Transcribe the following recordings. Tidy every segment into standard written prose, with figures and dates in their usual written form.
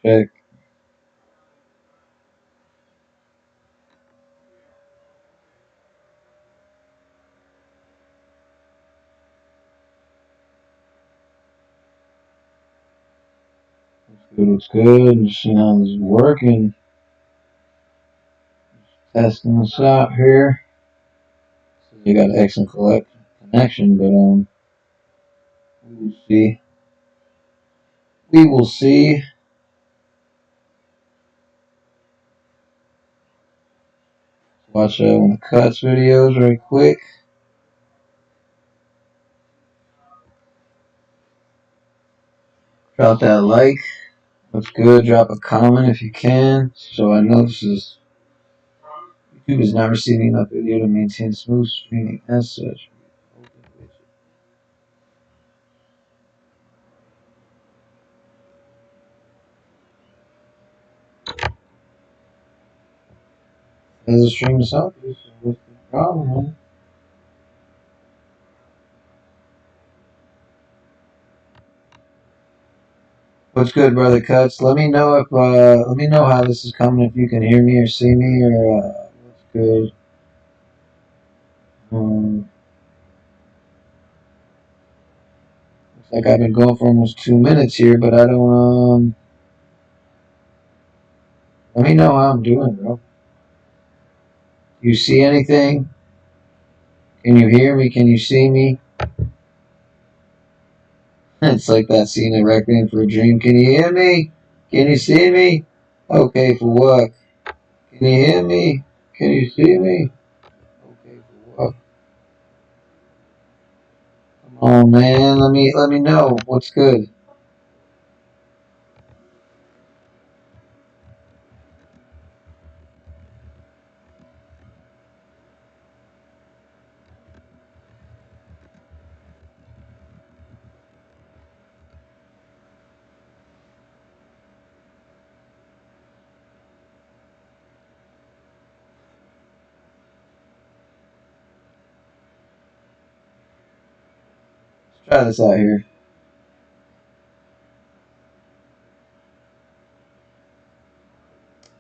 Check. What's good? Just seeing how this is working. Testing this out here. You got an excellent connection, but we will see. We will see. Watch one of the cuts videos very quick. Drop that like. What's good? Drop a comment if you can, so I know this is. YouTube is not receiving enough video to maintain smooth streaming as such. As a stream is up, what's the problem, man? What's good, brother Cuts? Let me know if let me know how this is coming. If you can hear me or see me, or what's good. Looks like I've been going for almost 2 minutes here, but I don't Let me know how I'm doing, bro. You see anything? Can you hear me? Can you see me? It's like that scene in Requiem for a Dream. Can you hear me? Can you see me? Okay, for what? Can you hear me? Can you see me? Okay, for what? Come on, man. Let me know what's good. Let's try this out here.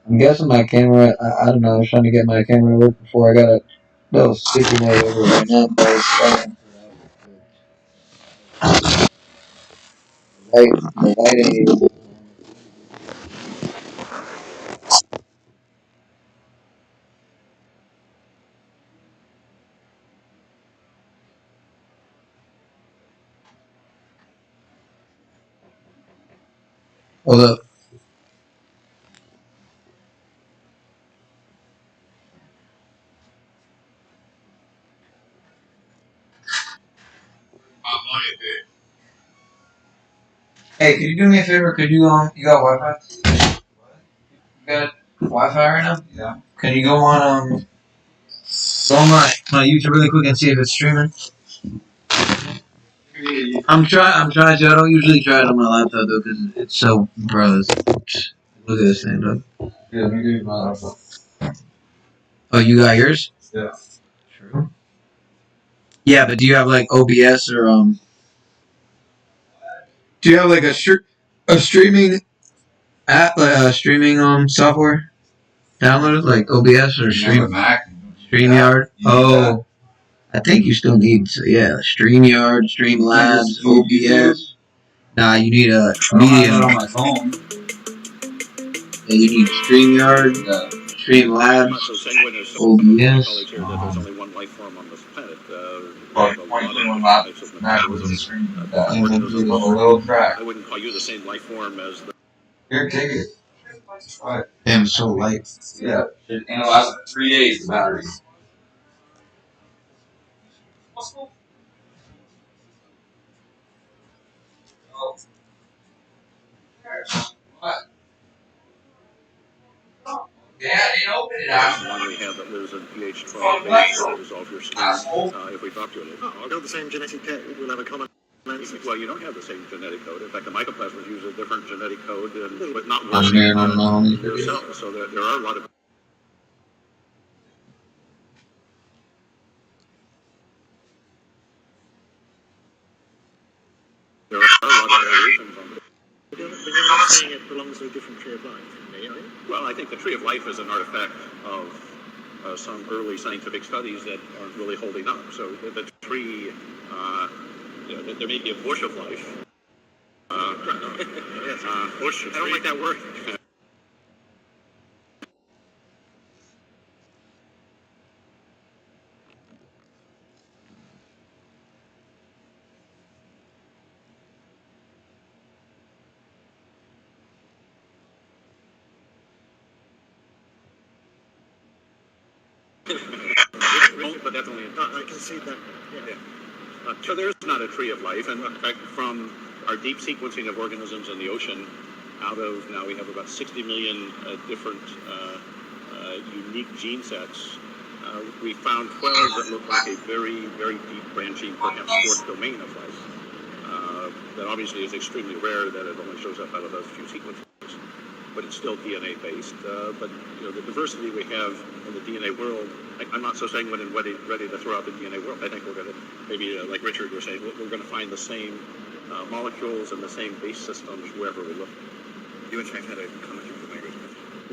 I'm guessing my camera. I don't know. I was trying to get my camera to work before I got a little sticky note over right now. But the light ain't even. Hold up. Hey, could you do me a favor? Could you you got Wi-Fi? You got Wi-Fi right now? Yeah. Can you go on go on my YouTube really quick and see if it's streaming? I'm trying to. I don't usually try it on my laptop though, because it's so gross. Look at this thing, dog. Yeah, let me give you my laptop. Oh, you got yours? Yeah. True. Yeah, but do you have like OBS or Do you have like a streaming app, streaming software downloaded like OBS or StreamYard? Oh, I think you still need StreamYard, Streamlabs, OBS. Nah, you need a media. On my phone. Yeah, you need StreamYard, Streamlabs, OBS. There's only one life form on this planet. Well, 2021 last night was a stream of that. A little track. I wouldn't call you the same life form as the. Here, take it. What? Damn, so light. Yeah, it lasts 3 days, the battery. What? Yeah, they open it out. One we have that lives in pH 12 to dissolve your skin. If we talk to it, I'll go the same genetic code. We'll have a common. Well, you don't have the same genetic code. In fact, the mycoplasmas use a different genetic code, but not one in your cells. So there are a lot of. There are a lot of variations on it. But you're not saying it belongs to a different tree of life. Well, I think the tree of life is an artifact of some early scientific studies that aren't really holding up. So the tree, there may be a bush of life. Yes, bush. I don't like that word. But that's only I can see that. Yeah. So there's not a tree of life, and in fact, from our deep sequencing of organisms in the ocean, out of now we have about 60 million different unique gene sets. We found 12 that look like a very, very deep branching, perhaps fourth domain of life. That obviously is extremely rare that it only shows up out of those few sequences. But it's still DNA based. But the diversity we have in the DNA world, I'm not so sanguine and ready to throw out the DNA world. I think we're going to, maybe like Richard was saying, we're going to find the same molecules and the same base systems wherever we look. You in fact had a comment from my Richard.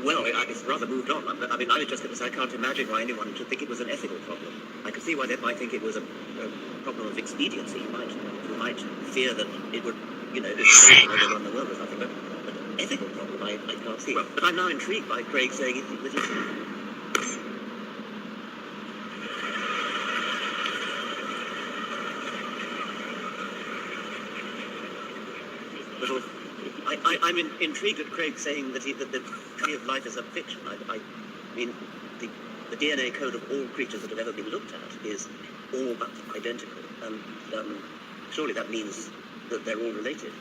Well, it's rather moved on. I mean, I was just going to say I can't imagine why anyone should think it was an ethical problem. I can see why they might think it was a problem of expediency. You might fear that it would, overrun the world or something. But ethical problem, I can't see. Well, but I'm now intrigued by Craig saying that I'm intrigued at Craig saying that the tree of life is a fiction. I mean, the DNA code of all creatures that have ever been looked at is all but identical, and surely that means that they're all related.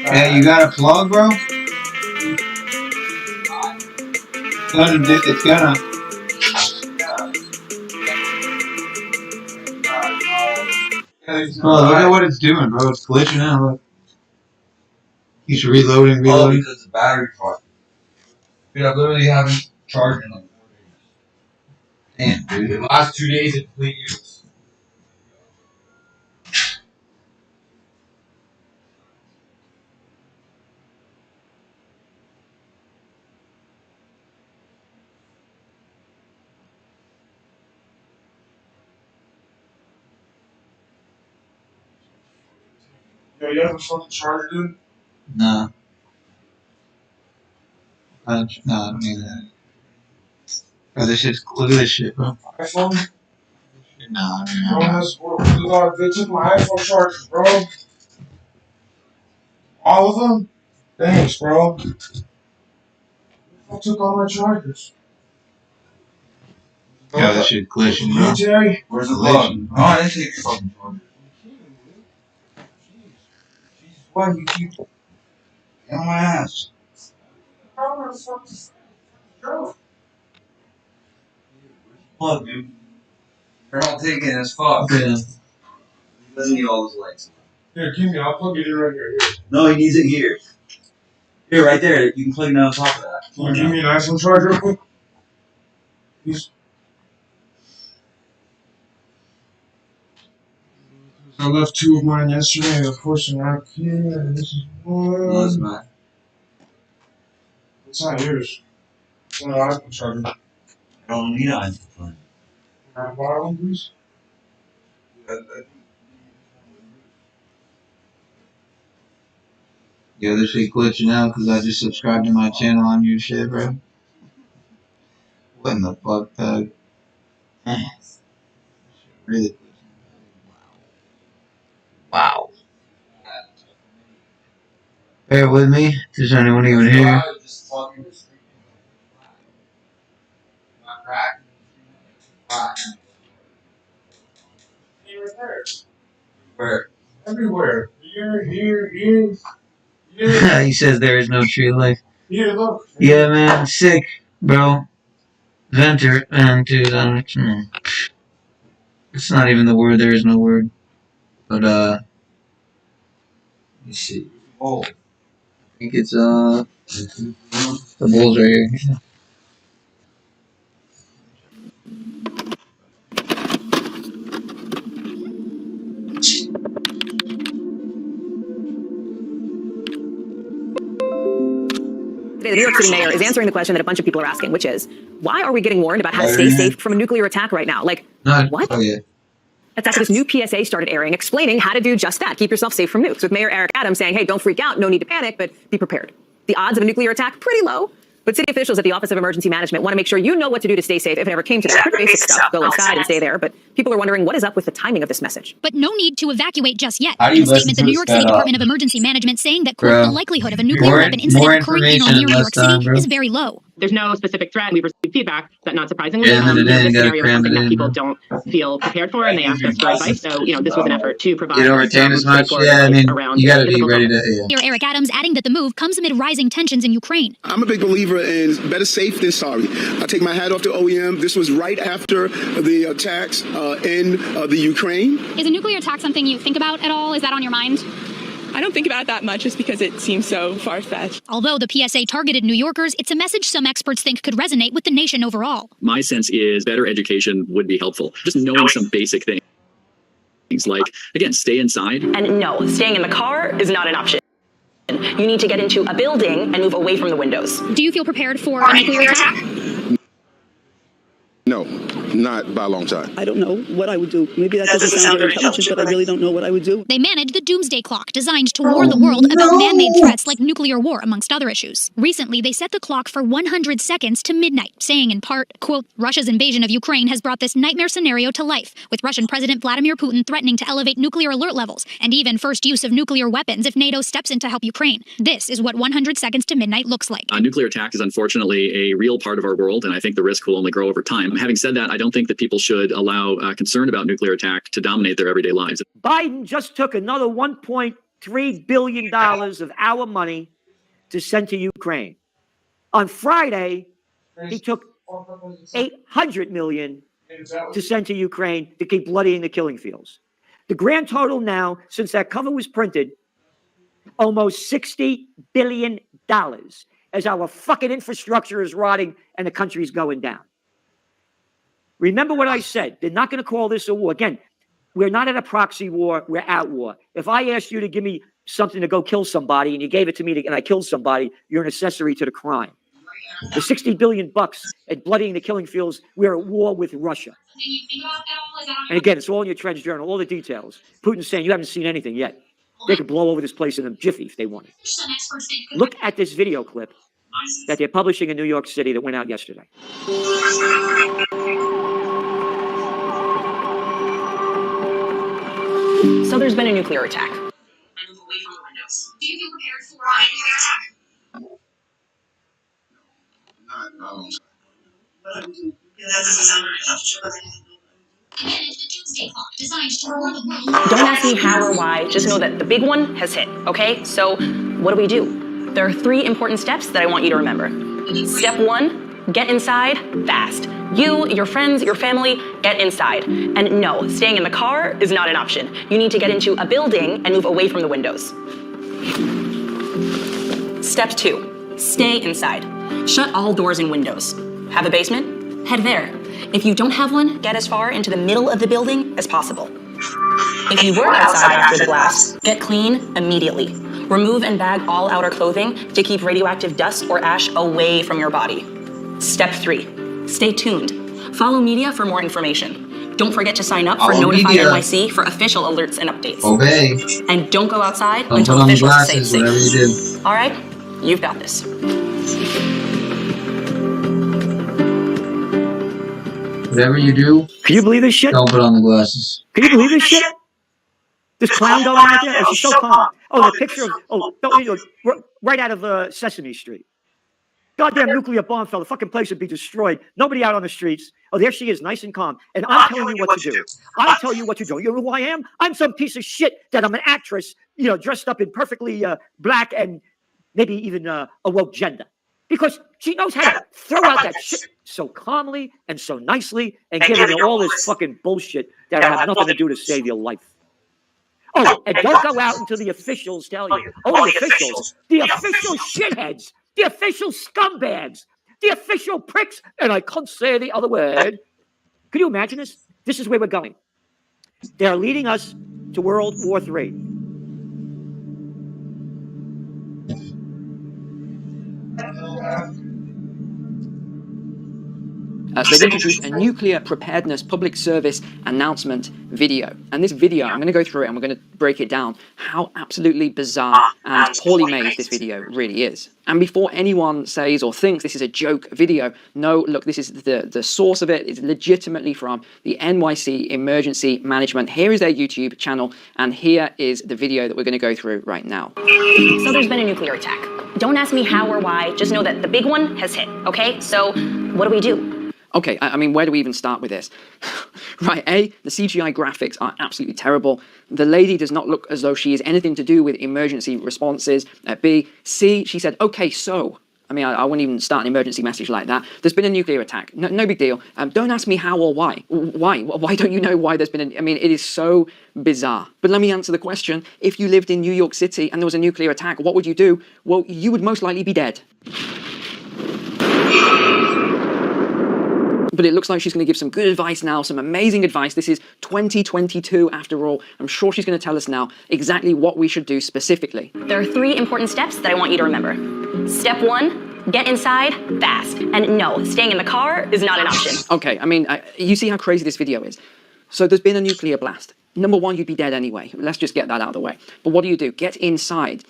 Hey, you got a plug, bro? It's gonna. Bro, look at what it's doing, bro. It's glitching out. Look. He's reloading. Oh, because the battery part. Dude, I literally haven't charged in like 4 days. Damn, dude. The last 2 days it completely use. Yo, you have a fucking charger, dude? Nah. I don't need that. Bro, this shit's, look at this shit, bro. iPhone? Nah, Bro, they took my iPhone chargers, bro. All of them? Thanks, bro. I took all my chargers. Yeah, this shit glitching, bro. Hey, Terry? Where's the plug? Oh, I didn't take your fucking charger. Jesus, why you keep on my ass? Plug, dude. They're all taking as fuck. Yeah. He doesn't need all those lights. Here, give me. I'll plug it in right here. No, he needs it here. Here, right there. You can plug it on top of that. Can you give me an iPhone charger real quick? Please. I left 2 of mine yesterday. Of course, they're not here. And this is one. No, it's not. It's not yours. It's not an iPhone charger. I don't need an iPhone charger. Can I borrow one, please? Yo, this shit glitching out because I just subscribed to my channel on your shit, bro. What in the fuck, dog? Really glitching. Wow. Bear with me. There's anyone even here? Where? Everywhere. Here. He says there is no tree of life. Here, look. Yeah, man, sick, bro. Venter, and dude, it's not even the word. There is no word. But let me see. Oh. I think it's The bull's right here. Today, the New York City mayor is answering the question that a bunch of people are asking, which is, why are we getting warned about how to stay safe from a nuclear attack right now? Like, what? Oh, yeah. That's after this new PSA started airing, explaining how to do just that. Keep yourself safe from nukes. With Mayor Eric Adams saying, hey, don't freak out, no need to panic, but be prepared. The odds of a nuclear attack, pretty low. But city officials at the Office of Emergency Management want to make sure you know what to do to stay safe if it ever came to that. Pretty basic stuff. Go inside and stay there. But people are wondering, what is up with the timing of this message? But no need to evacuate just yet. How do you In a statement, the New York City Department of Emergency Management saying that, quote, the likelihood of a nuclear weapon incident occurring in or near New York City is very low. There's no specific threat. We've received feedback that, not surprisingly, this scenario is something that people don't feel prepared for, and they ask us for advice. So, this was an effort to provide. You don't retain as much? Yeah, I mean, you got to be ready to. Mayor Eric Adams adding that the move comes amid rising tensions in Ukraine. I'm a big believer in better safe than sorry. I take my hat off to OEM. This was right after the attacks in the Ukraine. Is a nuclear attack something you think about at all? Is that on your mind? I don't think about it that much just because it seems so far-fetched. Although the PSA targeted New Yorkers, it's a message some experts think could resonate with the nation overall. My sense is better education would be helpful. Just knowing some basic things like, again, stay inside. And no, staying in the car is not an option. You need to get into a building and move away from the windows. Do you feel prepared for a nuclear attack? No, not by a long shot. I don't know what I would do. Maybe that doesn't sound very intelligent, but I really don't know what I would do. They manage the doomsday clock designed to warn the world about man-made threats like nuclear war, amongst other issues. Recently, they set the clock for 100 seconds to midnight, saying in part, quote, Russia's invasion of Ukraine has brought this nightmare scenario to life, with Russian President Vladimir Putin threatening to elevate nuclear alert levels, and even first use of nuclear weapons if NATO steps in to help Ukraine. This is what 100 seconds to midnight looks like. A nuclear attack is unfortunately a real part of our world, and I think the risk will only grow over time. Having said that, I don't think that people should allow concern about nuclear attack to dominate their everyday lives. Biden just took another $1.3 billion of our money to send to Ukraine. On Friday, he took $800 million to send to Ukraine to keep bloodying the killing fields. The grand total now, since that cover was printed, almost $60 billion as our fucking infrastructure is rotting and the country's going down. Remember what I said. They're not going to call this a war. Again, we're not at a proxy war. We're at war. If I asked you to give me something to go kill somebody and you gave it to me and I killed somebody, you're an accessory to the crime. The $60 billion and bloodying the killing fields, we're at war with Russia. And again, it's all in your Trends Journal, all the details. Putin's saying you haven't seen anything yet. They could blow over this place in a jiffy if they wanted. Look at this video clip that they're publishing in New York City that went out yesterday. So there's been a nuclear attack. Do you feel prepared for a nuclear attack? That doesn't sound very intelligent. Manage the doomsday clock designed to warn the world. Don't ask me how or why, just know that the big one has hit, okay? So what do? There are 3 important steps that I want you to remember. Step 1, get inside fast. You, your friends, your family, get inside. And no, staying in the car is not an option. You need to get into a building and move away from the windows. Step 2, stay inside. Shut all doors and windows. Have a basement? Head there. If you don't have one, get as far into the middle of the building as possible. If you were outside after the blast, get clean immediately. Remove and bag all outer clothing to keep radioactive dust or ash away from your body. Step 3, stay tuned. Follow media for more information. Don't forget to sign up for Notify NYC for official alerts and updates. Obey. And don't go outside Don't until put on the officials say glasses, it's whatever safe. you do. All right, you've got this. Whatever you do, Can you believe this shit? don't put on the glasses. Can you believe this shit? This clown going out there? Oh, she's so calm. Oh, the picture of, right out of Sesame Street. Goddamn nuclear bomb fell. The fucking place would be destroyed. Nobody out on the streets. Oh, there she is, nice and calm. And I'm telling you what to do. I'll tell you what to do. You know who I am? I'm some piece of shit that I'm an actress, dressed up in perfectly black and maybe even a woke gender. Because she knows how to throw out that shit so calmly and so nicely and giving you all this fucking bullshit that have nothing to do to save your life. Oh, and don't go out until the officials tell you. Oh, the official shitheads the official scumbags, the official pricks, and I can't say the other word. Can you imagine this? This is where we're going. They're leading us to World War III. They've introduced a nuclear preparedness public service announcement video. And this video, I'm going to go through it and we're going to break it down, how absolutely bizarre and poorly made this video really is. And before anyone says or thinks this is a joke video, no, look, this is the source of it. It's legitimately from the NYC Emergency Management. Here is their YouTube channel, and here is the video that we're going to go through right now. So there's been a nuclear attack. Don't ask me how or why, just know that the big one has hit, okay? So what do we do? Okay, I mean, where do we even start with this? Right, A, the CGI graphics are absolutely terrible. The lady does not look as though she is anything to do with emergency responses. B, C, she said, okay, so. I mean, I wouldn't even start an emergency message like that. There's been a nuclear attack. No big deal. Don't ask me how or why. Why? Why don't you know why there's been I mean, it is so bizarre. But let me answer the question. If you lived in New York City and there was a nuclear attack, what would you do? Well, you would most likely be dead. But it looks like she's going to give some good advice now, some amazing advice. This is 2022 after all. I'm sure she's going to tell us now exactly what we should do specifically. There are 3 important steps that I want you to remember. Step 1, get inside fast. And no, staying in the car is not an option. Okay, I mean, you see how crazy this video is. So there's been a nuclear blast. Number 1, you'd be dead anyway. Let's just get that out of the way. But what do? Get inside.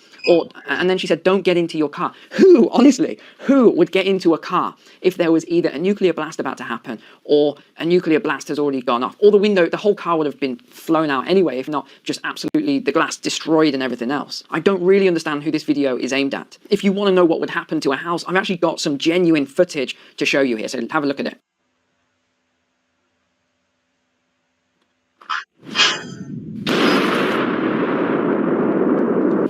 And then she said, don't get into your car. Who, honestly, who would get into a car if there was either a nuclear blast about to happen or a nuclear blast has already gone off? Or the whole car would have been flown out anyway, if not just absolutely the glass destroyed and everything else. I don't really understand who this video is aimed at. If you want to know what would happen to a house, I've actually got some genuine footage to show you here, so have a look at it.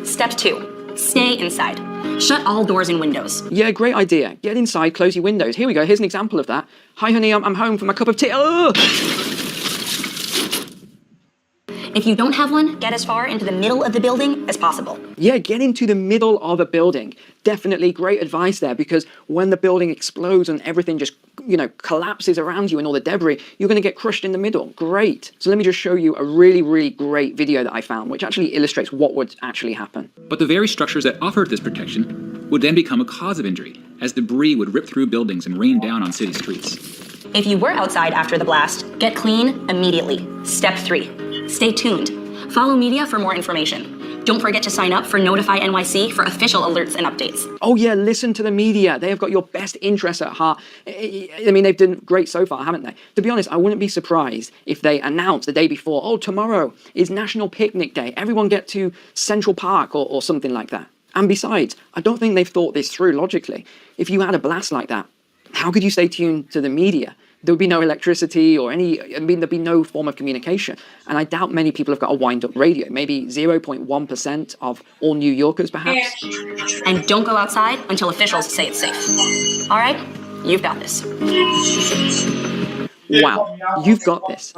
Step 2, stay inside. Shut all doors and windows. Yeah, great idea. Get inside, close your windows. Here we go, here's an example of that. Hi honey, I'm home for my cup of tea. Ugh! If you don't have one, get as far into the middle of the building as possible. Yeah, get into the middle of a building. Definitely great advice there, because when the building explodes and everything just, collapses around you and all the debris, you're going to get crushed in the middle. Great. So let me just show you a really, really great video that I found, which actually illustrates what would actually happen. But the very structures that offered this protection would then become a cause of injury, as debris would rip through buildings and rain down on city streets. If you were outside after the blast, get clean immediately. Step 3, stay tuned. Follow media for more information. Don't forget to sign up for Notify NYC for official alerts and updates. Oh yeah, listen to the media. They have got your best interests at heart. I mean, they've done great so far, haven't they? To be honest, I wouldn't be surprised if they announced the day before, oh, tomorrow is National Picnic Day. Everyone get to Central Park or something like that. And besides, I don't think they've thought this through logically. If you had a blast like that, how could you stay tuned to the media? There would be no electricity or there'd be no form of communication. And I doubt many people have got a wind-up radio, maybe 0.1% of all New Yorkers, perhaps. And don't go outside until officials say it's safe. All right? You've got this. Wow, you've got this.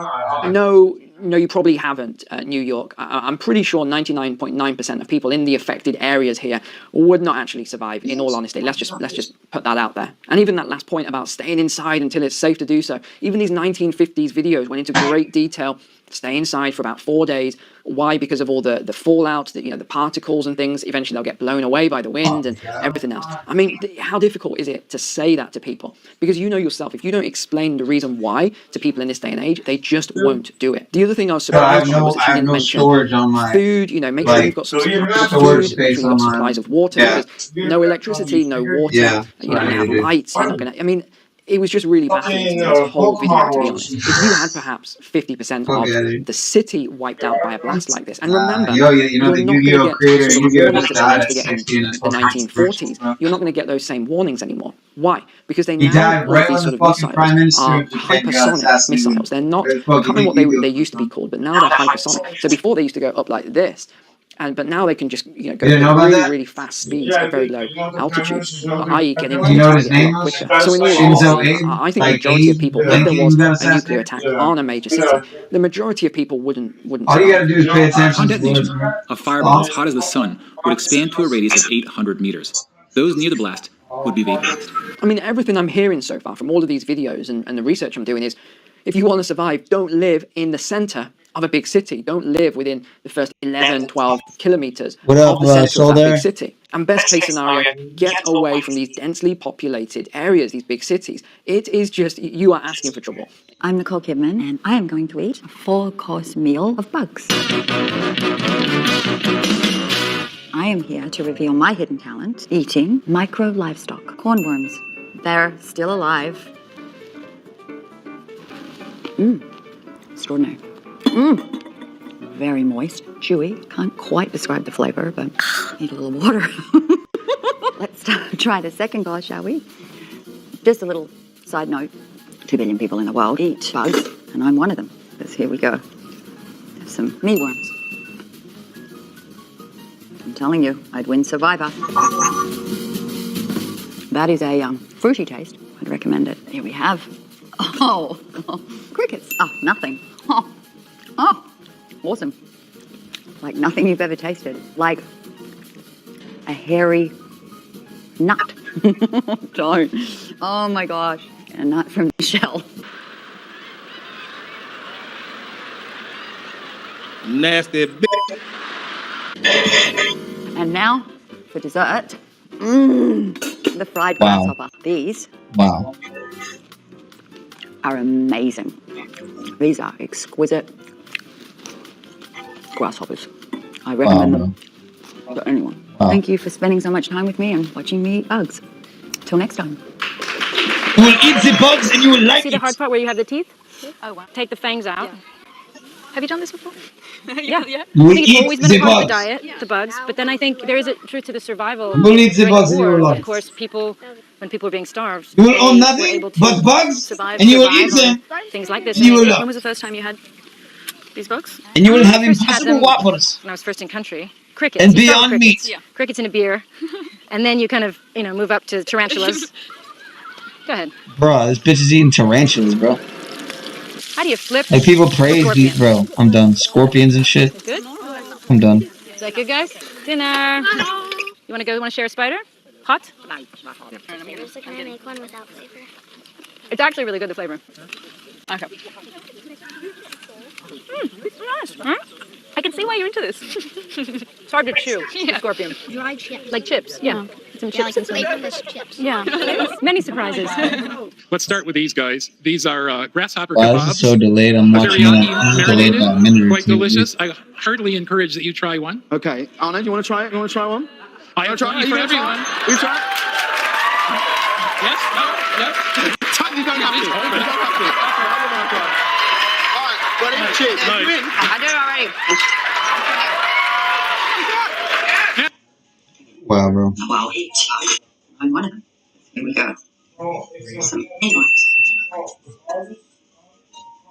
No, you probably haven't, New York. I'm pretty sure 99.9% of people in the affected areas here would not actually survive, in all honesty. Let's just put that out there. And even that last point about staying inside until it's safe to do so, even these 1950s videos went into great detail. Stay inside for about 4 days. Why? Because of all the fallout, the particles and things. Eventually they'll get blown away by the wind and everything else. I mean, how difficult is it to say that to people? Because you know yourself, if you don't explain the reason why to people in this day and age, they just won't do it. The other thing I was surprised by was that you didn't mention food. Make sure you've got some food, make sure you've got supplies of water. Because no electricity, no water. You don't have lights. You're not gonna. I mean, it was just really fascinating, this whole video, to be honest. If you had perhaps 50% of the city wiped out by a blast like this, and remember, you're not going to get warnings that they used to get in the 1940s. You're not going to get those same warnings anymore. Why? Because they now, all these sort of missiles are hypersonic missiles. They're not, I can't remember what they used to be called, but now they're hypersonic. So before they used to go up like this. But now they can just go at really fast speeds at very low altitudes, i.e. get into the target a lot quicker. So in all honesty, I think the majority of people, if there was a nuclear attack on a major city, the majority of people wouldn't all you gotta do is pay attention. On detonation, a fireball as hot as the sun would expand to a radius of 800 meters. Those near the blast would be vaporized. I mean, everything I'm hearing so far from all of these videos and the research I'm doing is, if you want to survive, don't live in the center of a big city. Don't live within the first 11, 12 kilometers What up, of the center of that Solder? big city. And best case scenario, get away from these densely populated areas, these big cities. It is just, you are asking for trouble. I'm Nicole Kidman, and I am going to eat a 4-course meal of bugs. I am here to reveal my hidden talent, eating micro livestock, cornworms. They're still alive. Extraordinary. Very moist, chewy. Can't quite describe the flavor, but need a little water. Let's try the second course, shall we? Just a little side note. 2 billion people in the world eat bugs, and I'm one of them. Because here we go. There's some mealworms. I'm telling you, I'd win Survivor. That is a fruity taste. I'd recommend it. Here we have. Oh, crickets. Oh, nothing. Oh, awesome. Like nothing you've ever tasted. Like a hairy nut. Don't. Oh my gosh. A nut from the shell. Nasty bitch. And now, for dessert, the fried grasshopper. These are amazing. These are exquisite grasshoppers. I recommend them to anyone. Thank you for spending so much time with me and watching me eat bugs. Till next time. You will eat the bugs and you will like See it. the hard part where you have the teeth? Oh, wow. Take the fangs out. Yeah. Have you done this before? Yeah. You I will think it's always eat been the a part of the bugs. diet, the bugs. But then I think there is a truth to the survival. You will eat the During bugs and you war, will like of it. course, people, when people were being starved, You will they own were nothing able to but bugs survive, and you will eat survive them. on things like this. And you will When love. was the first time you had these bugs? And you will have I first had impossible them waffles. when I was first in country. Crickets. And You start with Beyond crickets. Meat. Yeah. Crickets in a beer. And then you kind of, move up to tarantulas. Go ahead. Bro, this bitch is eating tarantulas, bro. How do you flip? Like people praise these, bro. I'm done. Scorpions and shit. Good? I'm done. Is that good, guys? Dinner. You want to go? Want to share a spider? Hot? Can I make one without flavor? It's actually really good, the flavor. Okay. It's nice. Huh? I can see why you're into this. It's hard to chew, the scorpion. Dried chips. Like chips, yeah. Some chips like and some... flavorless chips. Yeah, many surprises. Let's start with these guys. These are grasshopper Wow, kebabs. this is so delayed. I'm watching Teriyaki it. This is delayed by a minute or quite two. delicious. I heartily encourage that you try one. Okay, Arno, do you want to try it? You want to try one? I have try one for everyone. You try? Yes? No? Yes? You don't have to. You don't have to. All right, ready? Cheers. Nice. I do already. Wow, bro. Well, eat. I'm one of them. Here we go. Some mealworms.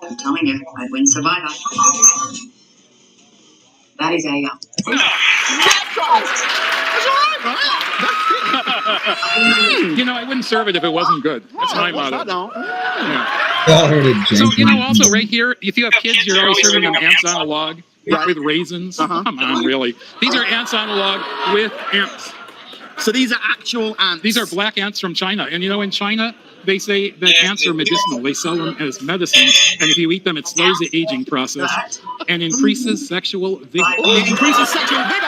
I'm telling you, I'd win Survivor. That is a I wouldn't serve it if it wasn't good. That's my motto. Yeah. Y'all heard it, So, James. also right here, if you have kids, you're always serving them ants on a log with raisins. Come on, really. These are ants on a log with ants. So these are actual ants? These are black ants from China. And in China, they say that ants are medicinal. They sell them as medicine. And if you eat them, it slows the aging process and increases sexual vigor. It increases sexual vigor.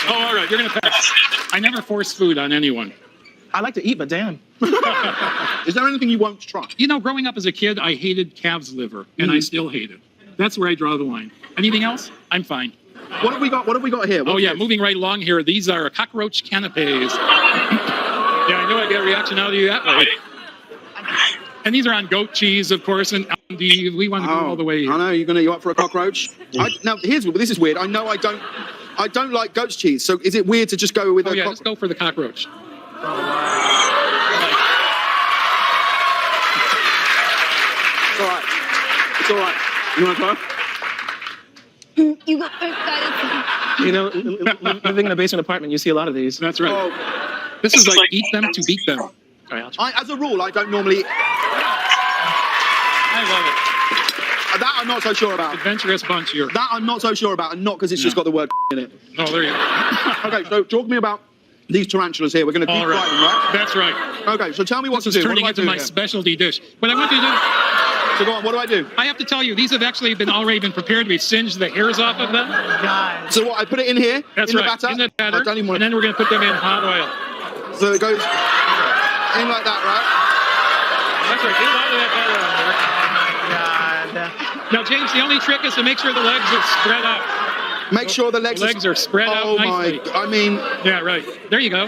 Oh, all right. You're going to pass. I never force food on anyone. I like to eat, but damn. Is there anything you won't try? Growing up as a kid, I hated calf's liver, and I still hate it. That's where I draw the line. Anything else? I'm fine. What have we got? What have we got here? Moving right along here. These are cockroach canapes. Yeah, I knew I'd get a reaction out of you that way. And these are on goat cheese, of course, and we want to go all the way here. I know you up for a cockroach. Now this is weird. I know I don't like goat's cheese. So is it weird to just go with a just go for the cockroach. It's all right. It's all right. You want to try? You got living in a basement apartment, you see a lot of these. That's right. This is like eat them to beat them. As a rule, I don't normally. I love it. That I'm not so sure about. Adventurous bunch here. That I'm not so sure about, and not because it's just got the word in it. Oh, there you go. Okay, so talk to me about these tarantulas here. We're going to deep fry them, right? That's right. Okay, so tell me what This to is do. What turning do I into do my here? specialty dish. What I want you to do... So go on, what do I do? I have to tell you, these have actually already been prepared. We've singed the hairs off of them. So what, I put it in here? That's in right. the batter? In the batter. I don't even want And then we're going to put them in hot oil. So it goes in like that, right? That's right. Get a lot of that butter on there. Now, James, the only trick is to make sure the legs are spread out. Make sure the legs are spread out nicely. I mean... Yeah, right. There you go.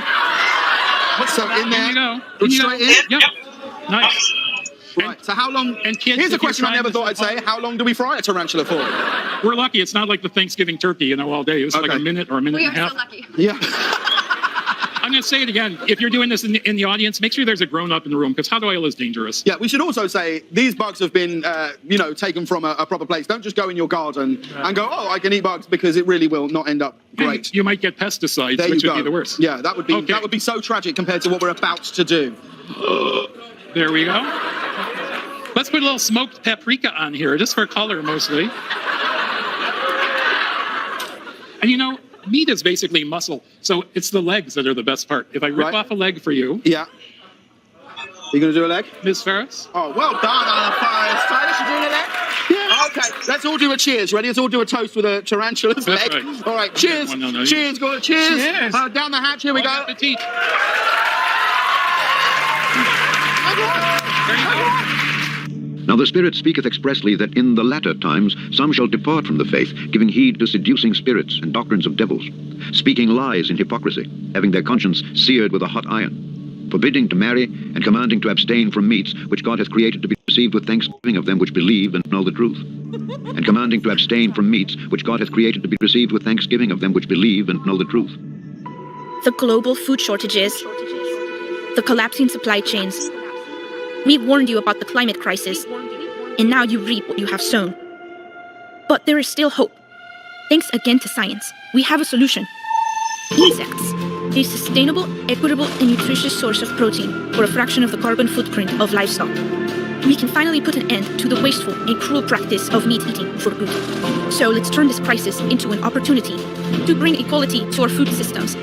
So in there. There you go. Put straight in? Yep. Nice. Right, so how long... And kids, here's a if you're question I trying never this thought I'd say. How long do we fry a tarantula for? We're lucky. It's not like the Thanksgiving turkey, all day. It's like a minute or a minute and a half. so lucky. Yeah. I'm going to say it again. If you're doing this in the audience, make sure there's a grown-up in the room, because hot oil is dangerous. Yeah, we should also say these bugs have been, taken from a proper place. Don't just go in your garden and go, oh, I can eat bugs, because it really will not end up great. You might get pesticides, There which you would go. be the worst. Yeah, that would be so tragic compared to what we're about to do. There we go. Let's put a little smoked paprika on here, just for color mostly. And meat is basically muscle, so it's the legs that are the best part. If I rip off a leg for you... Yeah. You going to do a leg? Ms. Ferris? Oh, well done, Anna Ferris. Ferris, you doing a leg? Yeah. Okay, let's all do a cheers. Ready? Let's all do a toast with a tarantula's leg. Right. All right, cheers. No, cheers, go. Cheers. Cheers. Down the hatch, here we go. Appetit. There you go. Now the Spirit speaketh expressly that in the latter times some shall depart from the faith, giving heed to seducing spirits and doctrines of devils, speaking lies in hypocrisy, having their conscience seared with a hot iron, forbidding to marry, and commanding to abstain from meats which God hath created to be received with thanksgiving of them which believe and know the truth, and commanding to abstain from meats which God hath created to be received with thanksgiving of them which believe and know the truth. The global food shortages, the collapsing supply chains. We've warned you about the climate crisis, and now you reap what you have sown. But there is still hope. Thanks again to science, we have a solution. Insects, a sustainable, equitable, and nutritious source of protein for a fraction of the carbon footprint of livestock. We can finally put an end to the wasteful and cruel practice of meat eating for good. So let's turn this crisis into an opportunity to bring equality to our food systems,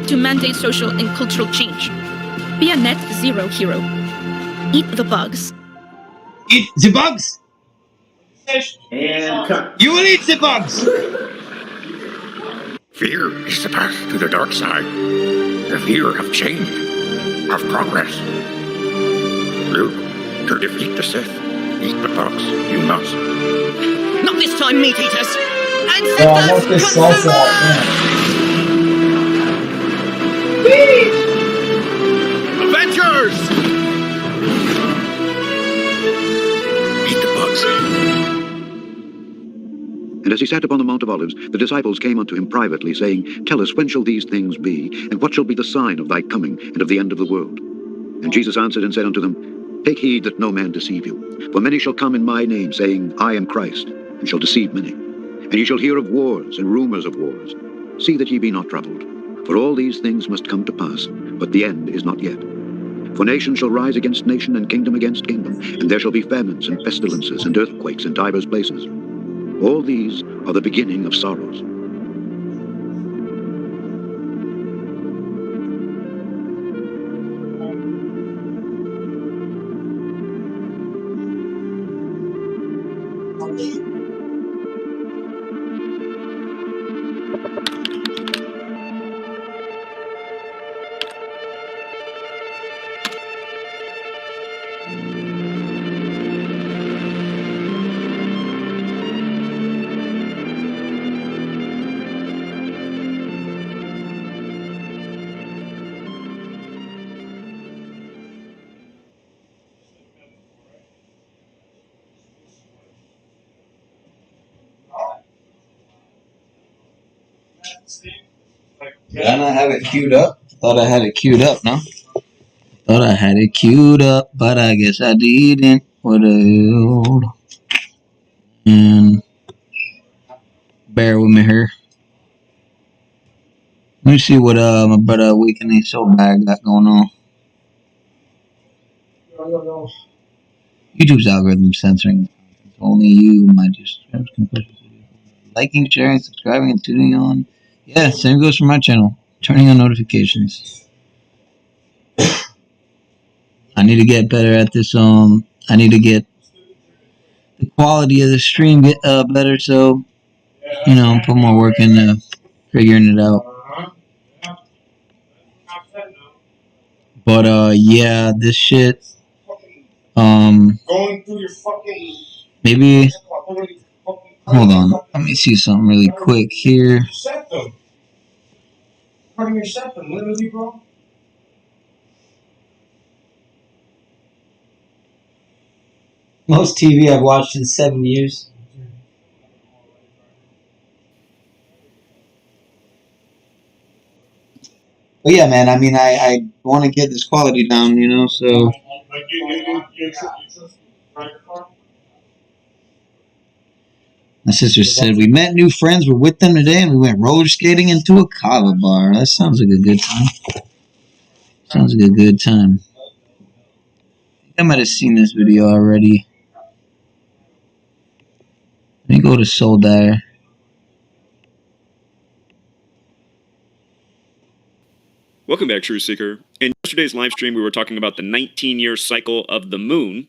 to mandate social and cultural change. Be a net zero hero. Eat the bugs. Eat the bugs? And cut. You will eat the bugs! Fear is the path to the dark side. The fear of change, of progress. Luke, to defeat the Sith, eat the bugs. You must. Not this time, meat eaters! I want this salsa Avengers! Eat the bugs. And as he sat upon the Mount of Olives, the disciples came unto him privately, saying, Tell us, when shall these things be? And what shall be the sign of thy coming, and of the end of the world? And Jesus answered and said unto them, Take heed that no man deceive you. For many shall come in my name, saying, I am Christ, and shall deceive many. And ye shall hear of wars and rumors of wars. See that ye be not troubled. For all these things must come to pass, but the end is not yet. For nation shall rise against nation, and kingdom against kingdom, and there shall be famines and pestilences and earthquakes in divers places. All these are the beginning of sorrows. Did I not have it queued up? Thought I had it queued up, no? Thought I had it queued up, but I guess I didn't. What the hell? And bear with me here. Let me see what my brother Weekend So Bad got going on. YouTube's algorithm censoring. only you, my dear subscribers, can push this video. Liking, sharing, subscribing, and tuning on. Yeah, same goes for my channel. Turning on notifications. I need to get better at this. I need to get the quality of the stream better. So, put more work into figuring it out. But yeah, this shit. Going through your fucking. Maybe. Hold on. Let me see something really quick here. Hurting your septum, literally, bro. Most TV I've watched in 7 years. But yeah, man, I mean, I want to get this quality down, so. My sister said, we met new friends, we're with them today, and we went roller skating into a kava bar. That sounds like a good time. Sounds like a good time. I might have seen this video already. Let me go to Soul Dyer. Welcome back, True Seeker. In yesterday's live stream, we were talking about the 19-year cycle of the moon,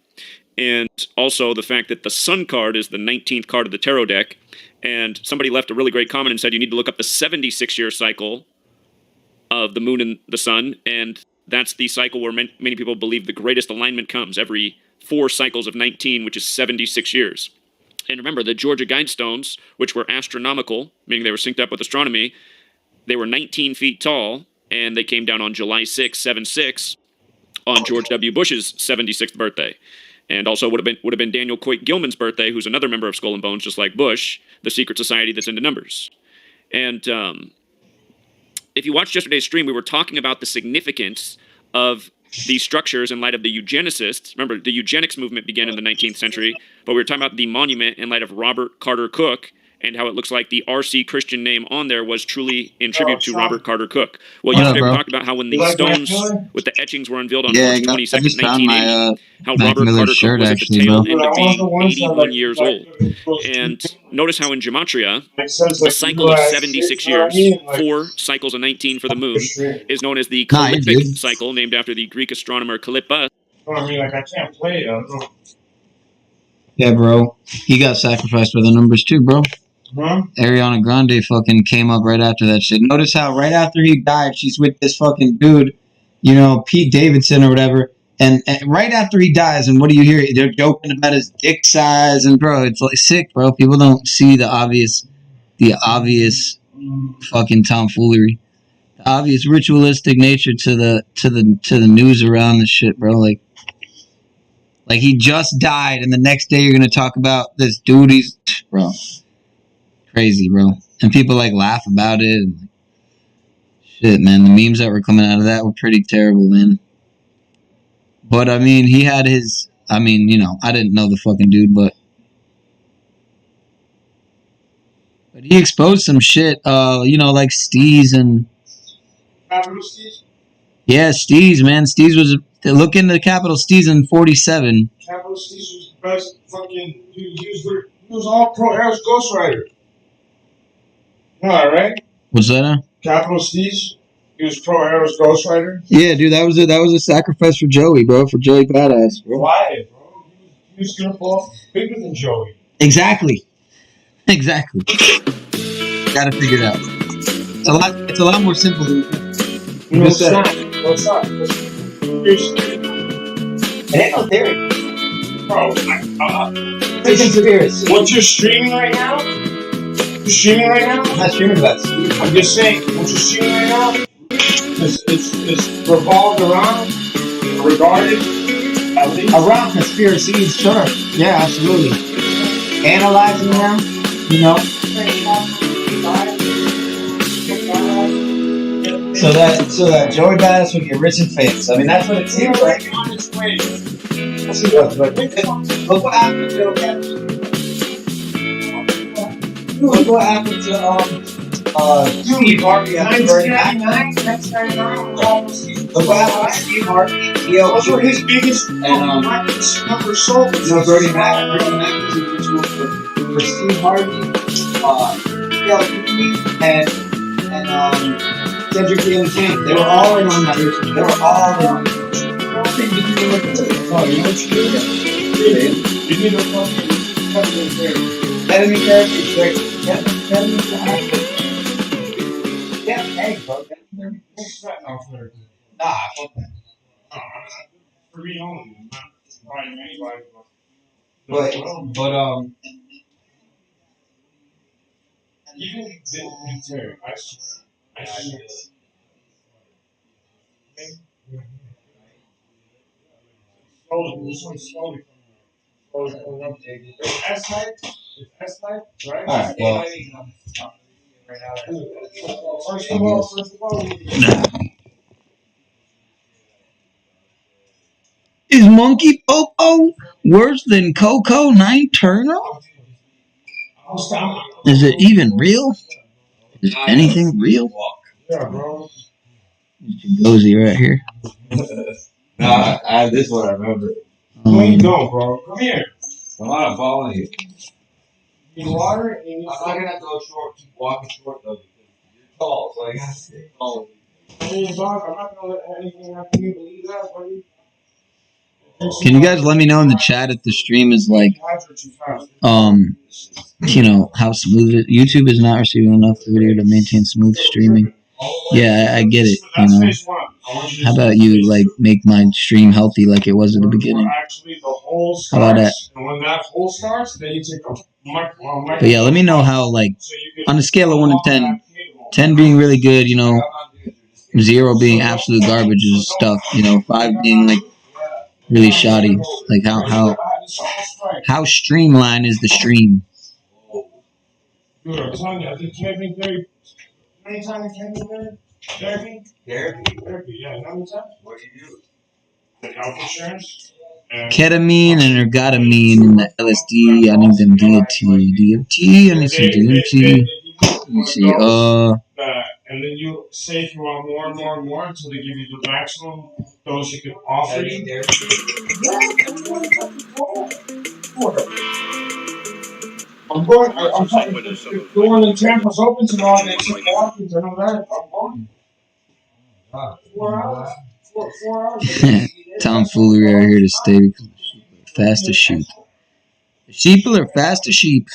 and also the fact that the sun card is the 19th card of the tarot deck. And somebody left a really great comment and said you need to look up the 76-year cycle of the moon and the sun, and that's the cycle where many people believe the greatest alignment comes every 4 cycles of 19, which is 76 years. And remember, the Georgia Guidestones, which were astronomical, meaning they were synced up with astronomy, they were 19 feet tall, and they came down on July 6, 76, on George W. Bush's 76th birthday. And also would have been Daniel Coit Gilman's birthday, who's another member of Skull and Bones, just like Bush, the secret society that's into numbers. And if you watched yesterday's stream, we were talking about the significance of these structures in light of the eugenicists. Remember, the eugenics movement began in the 19th century, but we were talking about the monument in light of Robert Carter Cook, and how it looks like the R.C. Christian name on there was truly in tribute to Robert Carter Cook. Well, yesterday we talked about how when the stones with the etchings were unveiled on March 22nd, 1980, how Robert Carter Cook was at the tail end of being 81 years old. And notice how in Gematria, a cycle of 76 years, 4 cycles of 19 for the moon, is known as the Calippic cycle, named after the Greek astronomer Callippus. I mean, like, I can't play it. I don't know. Yeah, bro. He got sacrificed by the numbers too, bro. Huh? Ariana Grande fucking came up right after that shit. Notice how right after he died, she's with this fucking dude, Pete Davidson or whatever. And right after he dies, and what do you hear? They're joking about his dick size, and bro, it's like sick, bro. People don't see the obvious fucking tomfoolery, the obvious ritualistic nature to the news around this shit, bro. Like he just died, and the next day you're gonna talk about this dude. He's bro. Crazy, bro. And people laugh about it. And, shit, man. The memes that were coming out of that were pretty terrible, man. But I mean, he had his. I mean, I didn't know the fucking dude, but he exposed some shit. Like Steez and. Capital Steez? Yeah, Steez, man. Steez was. Look into Capital Steez in 47. Capital Steez was the best fucking. He was all pro Eros Ghostwriter. All right. What's that? Capital Steez. He was pro Eros Ghostwriter. Yeah, dude, that was a sacrifice for Joey, bro. For Joey Badass, bro. Why, bro? He was gonna fall bigger than Joey. Exactly. Gotta figure it out. It's a lot more simple than no, it's not. No, it's not. It ain't no theory. Bro, it's a conspiracy. What you're streaming right now? You're streaming right now? I'm not streaming about Steve. I'm just saying, what you're streaming right now, it's revolved around conspiracies, sure. Yeah, absolutely. Analyzing them, So that Joey Badass would get rich and famous. I mean, that's what it seems like. Look what happened to Joey Badass. Look what happened to Steve Harvey after Bernie Mac. Look what happened to Steve Harvey. Those were his biggest numbers sold. Bernie Mac was was Steve Harvey, and Cedric the Entertainer. They were all in on that. They were all in on that. They became a good. Oh, you know what you do? Really? You need to fucking ketamine therapy is great. Ketamine therapy. Yeah, hey, bro. Ketamine therapy. Nah, fuck that. For me only, not buying anybody. But even Terry, I swear, I swear. Slowly, this one's slowly coming up. It's S-type, right? Alright, well. First of all, is Monkey Popo worse than Coco Turner? Is it even real? Is anything real? Yeah, bro. Gozy right here. Nah, this is what I remember. No, you don't, bro. Come here. Come on, I'm following you. You need water and you need I'm not gonna go short. Keep walking short though because you're tall, so I gotta stay tall. I mean, dog, I'm not gonna let anything happen to you. Believe that, buddy. Can you guys let me know in the chat if the stream is like, how smooth it? YouTube is not receiving enough video to maintain smooth streaming. Yeah, I get it. How about you like make my stream healthy like it was at the beginning? How about that? But yeah, let me know how like on a scale of 1 to 10, 10 being really good, 0 being absolute garbage is stuff, 5 being like really shoddy. Like how streamlined is the stream? Dude, I'm telling you, I think Kevin Gary. How many times Kevin Gary? Therapy, yeah. How many times? What do you do? The health insurance. Ketamine and ergotamine and the LSD. I need them DMT. I need some DMT. Let me see. And then you say if you want more and more and more until they give you the maximum dose you can offer you. I'm going. I'm talking. The one in Tampa's open tomorrow. They take walk-ins. I know that. I'm going. 4 hours. 4 hours. Tomfoolery are here to stay because the sheep are fast as sheep. The sheep are fast as sheep.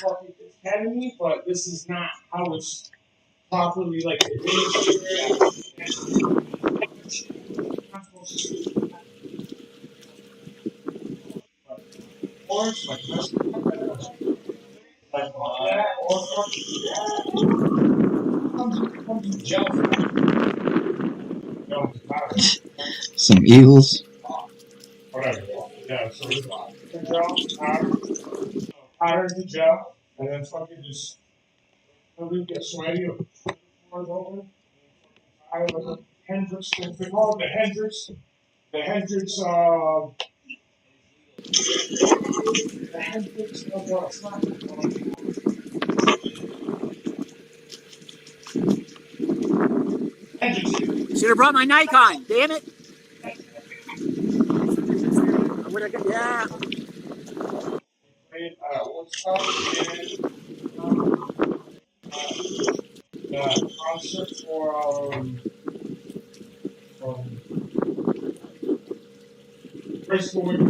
Academy, but this is not how it's properly like. Some eagles. Whatever. Yeah, so powder in the gel, and then fucking just get sweaty or pours over. Hendrix, they call it the Hendrix, the Hendrix, it's not. Should have brought my Nikon, damn it. I would have got, yeah. What's called the concert for Bristol with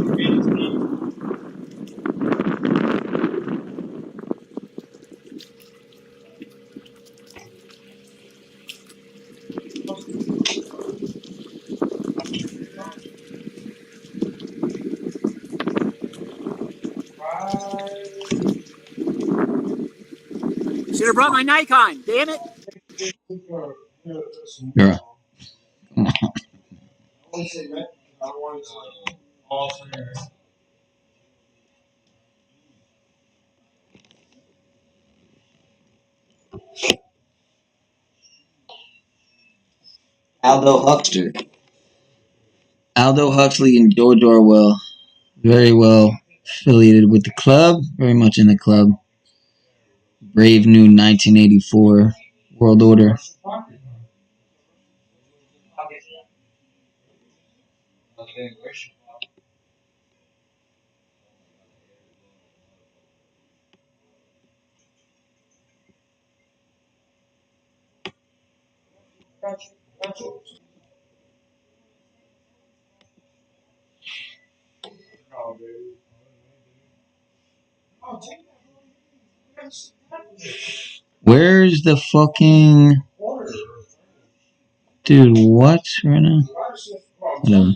Should have brought my Nikon, damn it. Yeah. Aldo Huxley. Aldo Huxley and George Orwell. Very well affiliated with the club. Very much in the club. Brave New 1984 World Order. Where's the fucking dude? What right now? Whatever.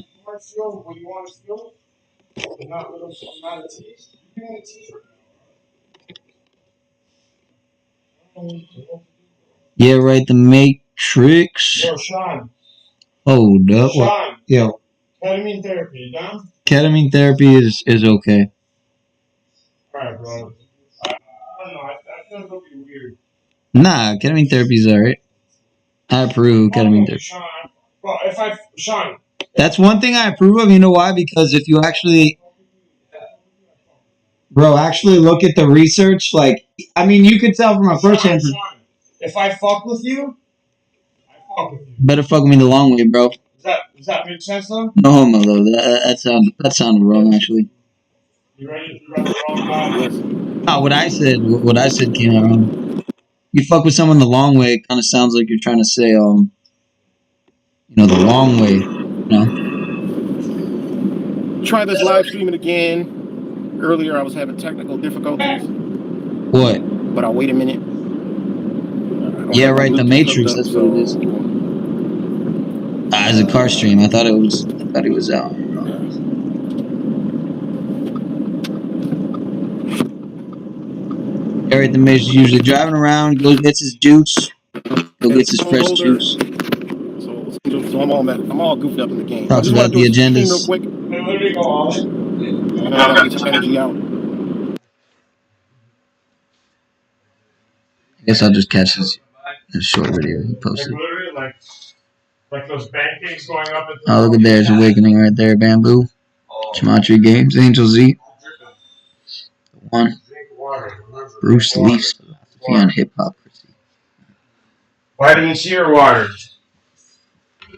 Yeah, right. The Matrix. Yo, Sean. Hold up. Sean. What? Yo. Ketamine therapy, you down? Ketamine therapy is okay. Alright, bro. I don't know. I feel it'll be weird. Nah, ketamine therapy is alright. I approve ketamine therapy. Sean, bro, Sean. That's one thing I approve of. You know why? Because if you actually, bro, actually look at the research. Like, I mean, you could tell from a first hand. Sean, if I fuck with you, I fuck with you. Better fuck with me the long way, bro. Does that make sense though? No homo though. That sounded wrong actually. You ready? You got the wrong guy. Yes. No, what I said came out wrong. You fuck with someone the long way. It kind of sounds like you're trying to say, you know, the long way. You know. Try this live streaming again. Earlier, I was having technical difficulties. What? But I'll wait a minute. Yeah, right. The Matrix. That's what it is. It's a car stream. I thought it was out. Yeah, right. The Matrix is usually driving around. Gets his juice. Gets his fresh juice. So I'm all goofed up in the game. Talks about the agendas. Real quick. And I'll get some energy out. I guess I'll just catch this short video he posted. Like those bank things going up. Oh, look at there's Awakening right there. Bamboo. Gematria Games. Angel Z. One. Bruce Lee's philosophy on hypocrisy. Vitamin C or water?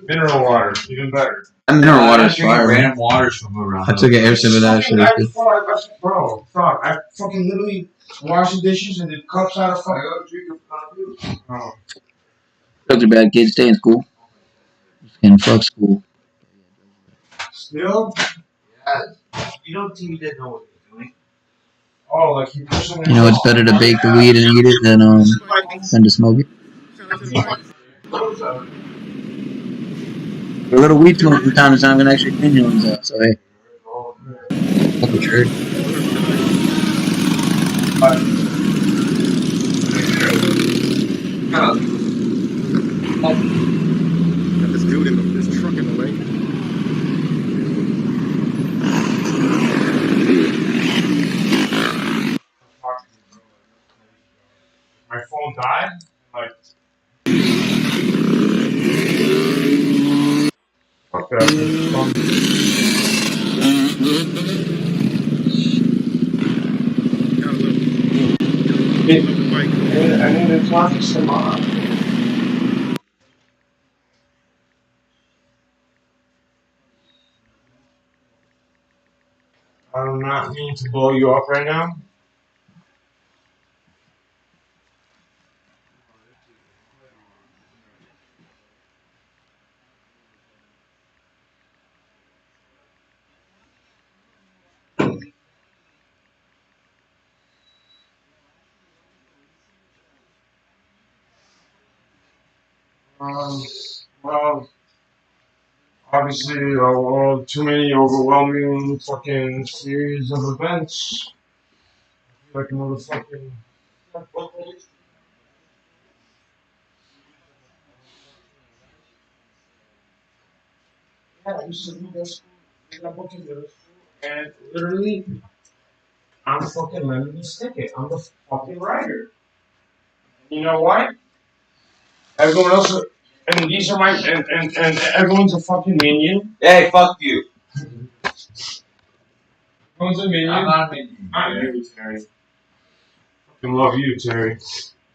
Mineral water, even better. Mineral water is fire. Random waters from around. I took an air sip of that shit. Bro, fuck, I fucking literally wash the dishes and the cups out of fucking. Oh. Drugs are bad, kids. Stay in school. And fuck school. Still? Yeah. You don't think you didn't know what you're doing? Oh, like you personally. You know, it's better to bake the weed and eat it than to smoke it. A little weed smoke from time to time can actually clean your lungs out. So hey, fucking sure. Got this dude in this truck in the lake. My phone died. Like, fuck that. I need to talk to someone. I do not mean to blow you up right now. Well, obviously, too many overwhelming fucking series of events. Like a motherfucking. Yeah, I used to do this in a book in middle school, and literally, I'm fucking letting me stick it. I'm the fucking writer. You know why? Everyone else, and these are my, and everyone's a fucking minion. Hey, fuck you. Everyone's a minion. I'm not a minion. I'm you, Terry. Fucking love you, Terry.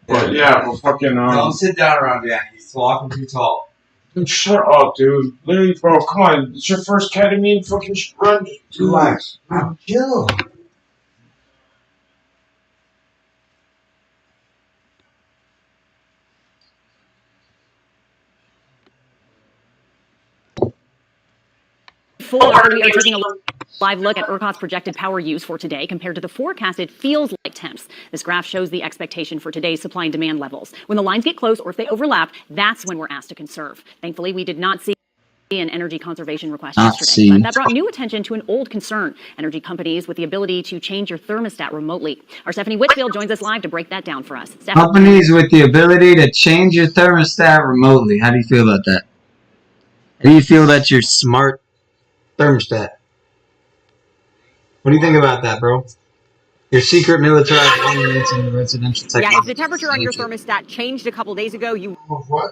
But yeah, but fucking Don't sit down around Danny. He's walking too tall. Dude, shut up, dude. Literally, bro, come on. It's your first ketamine fucking run. Just relax. I'm chill. Before we are taking a live look at ERCOT's projected power use for today compared to the forecasted feels like temps. This graph shows the expectation for today's supply and demand levels. When the lines get close or if they overlap, that's when we're asked to conserve. Thankfully, we did not see an energy conservation request yesterday, but that brought new attention to an old concern: energy companies with the ability to change your thermostat remotely. Our Stephanie Whitfield joins us live to break that down for us. Stephanie. Companies with the ability to change your thermostat remotely. How do you feel about that? How do you feel that's your smart thermostat? What do you think about that, bro? Your secret militarized armaments in the residential technology. Yeah, if the temperature on your thermostat changed a couple days ago, you what?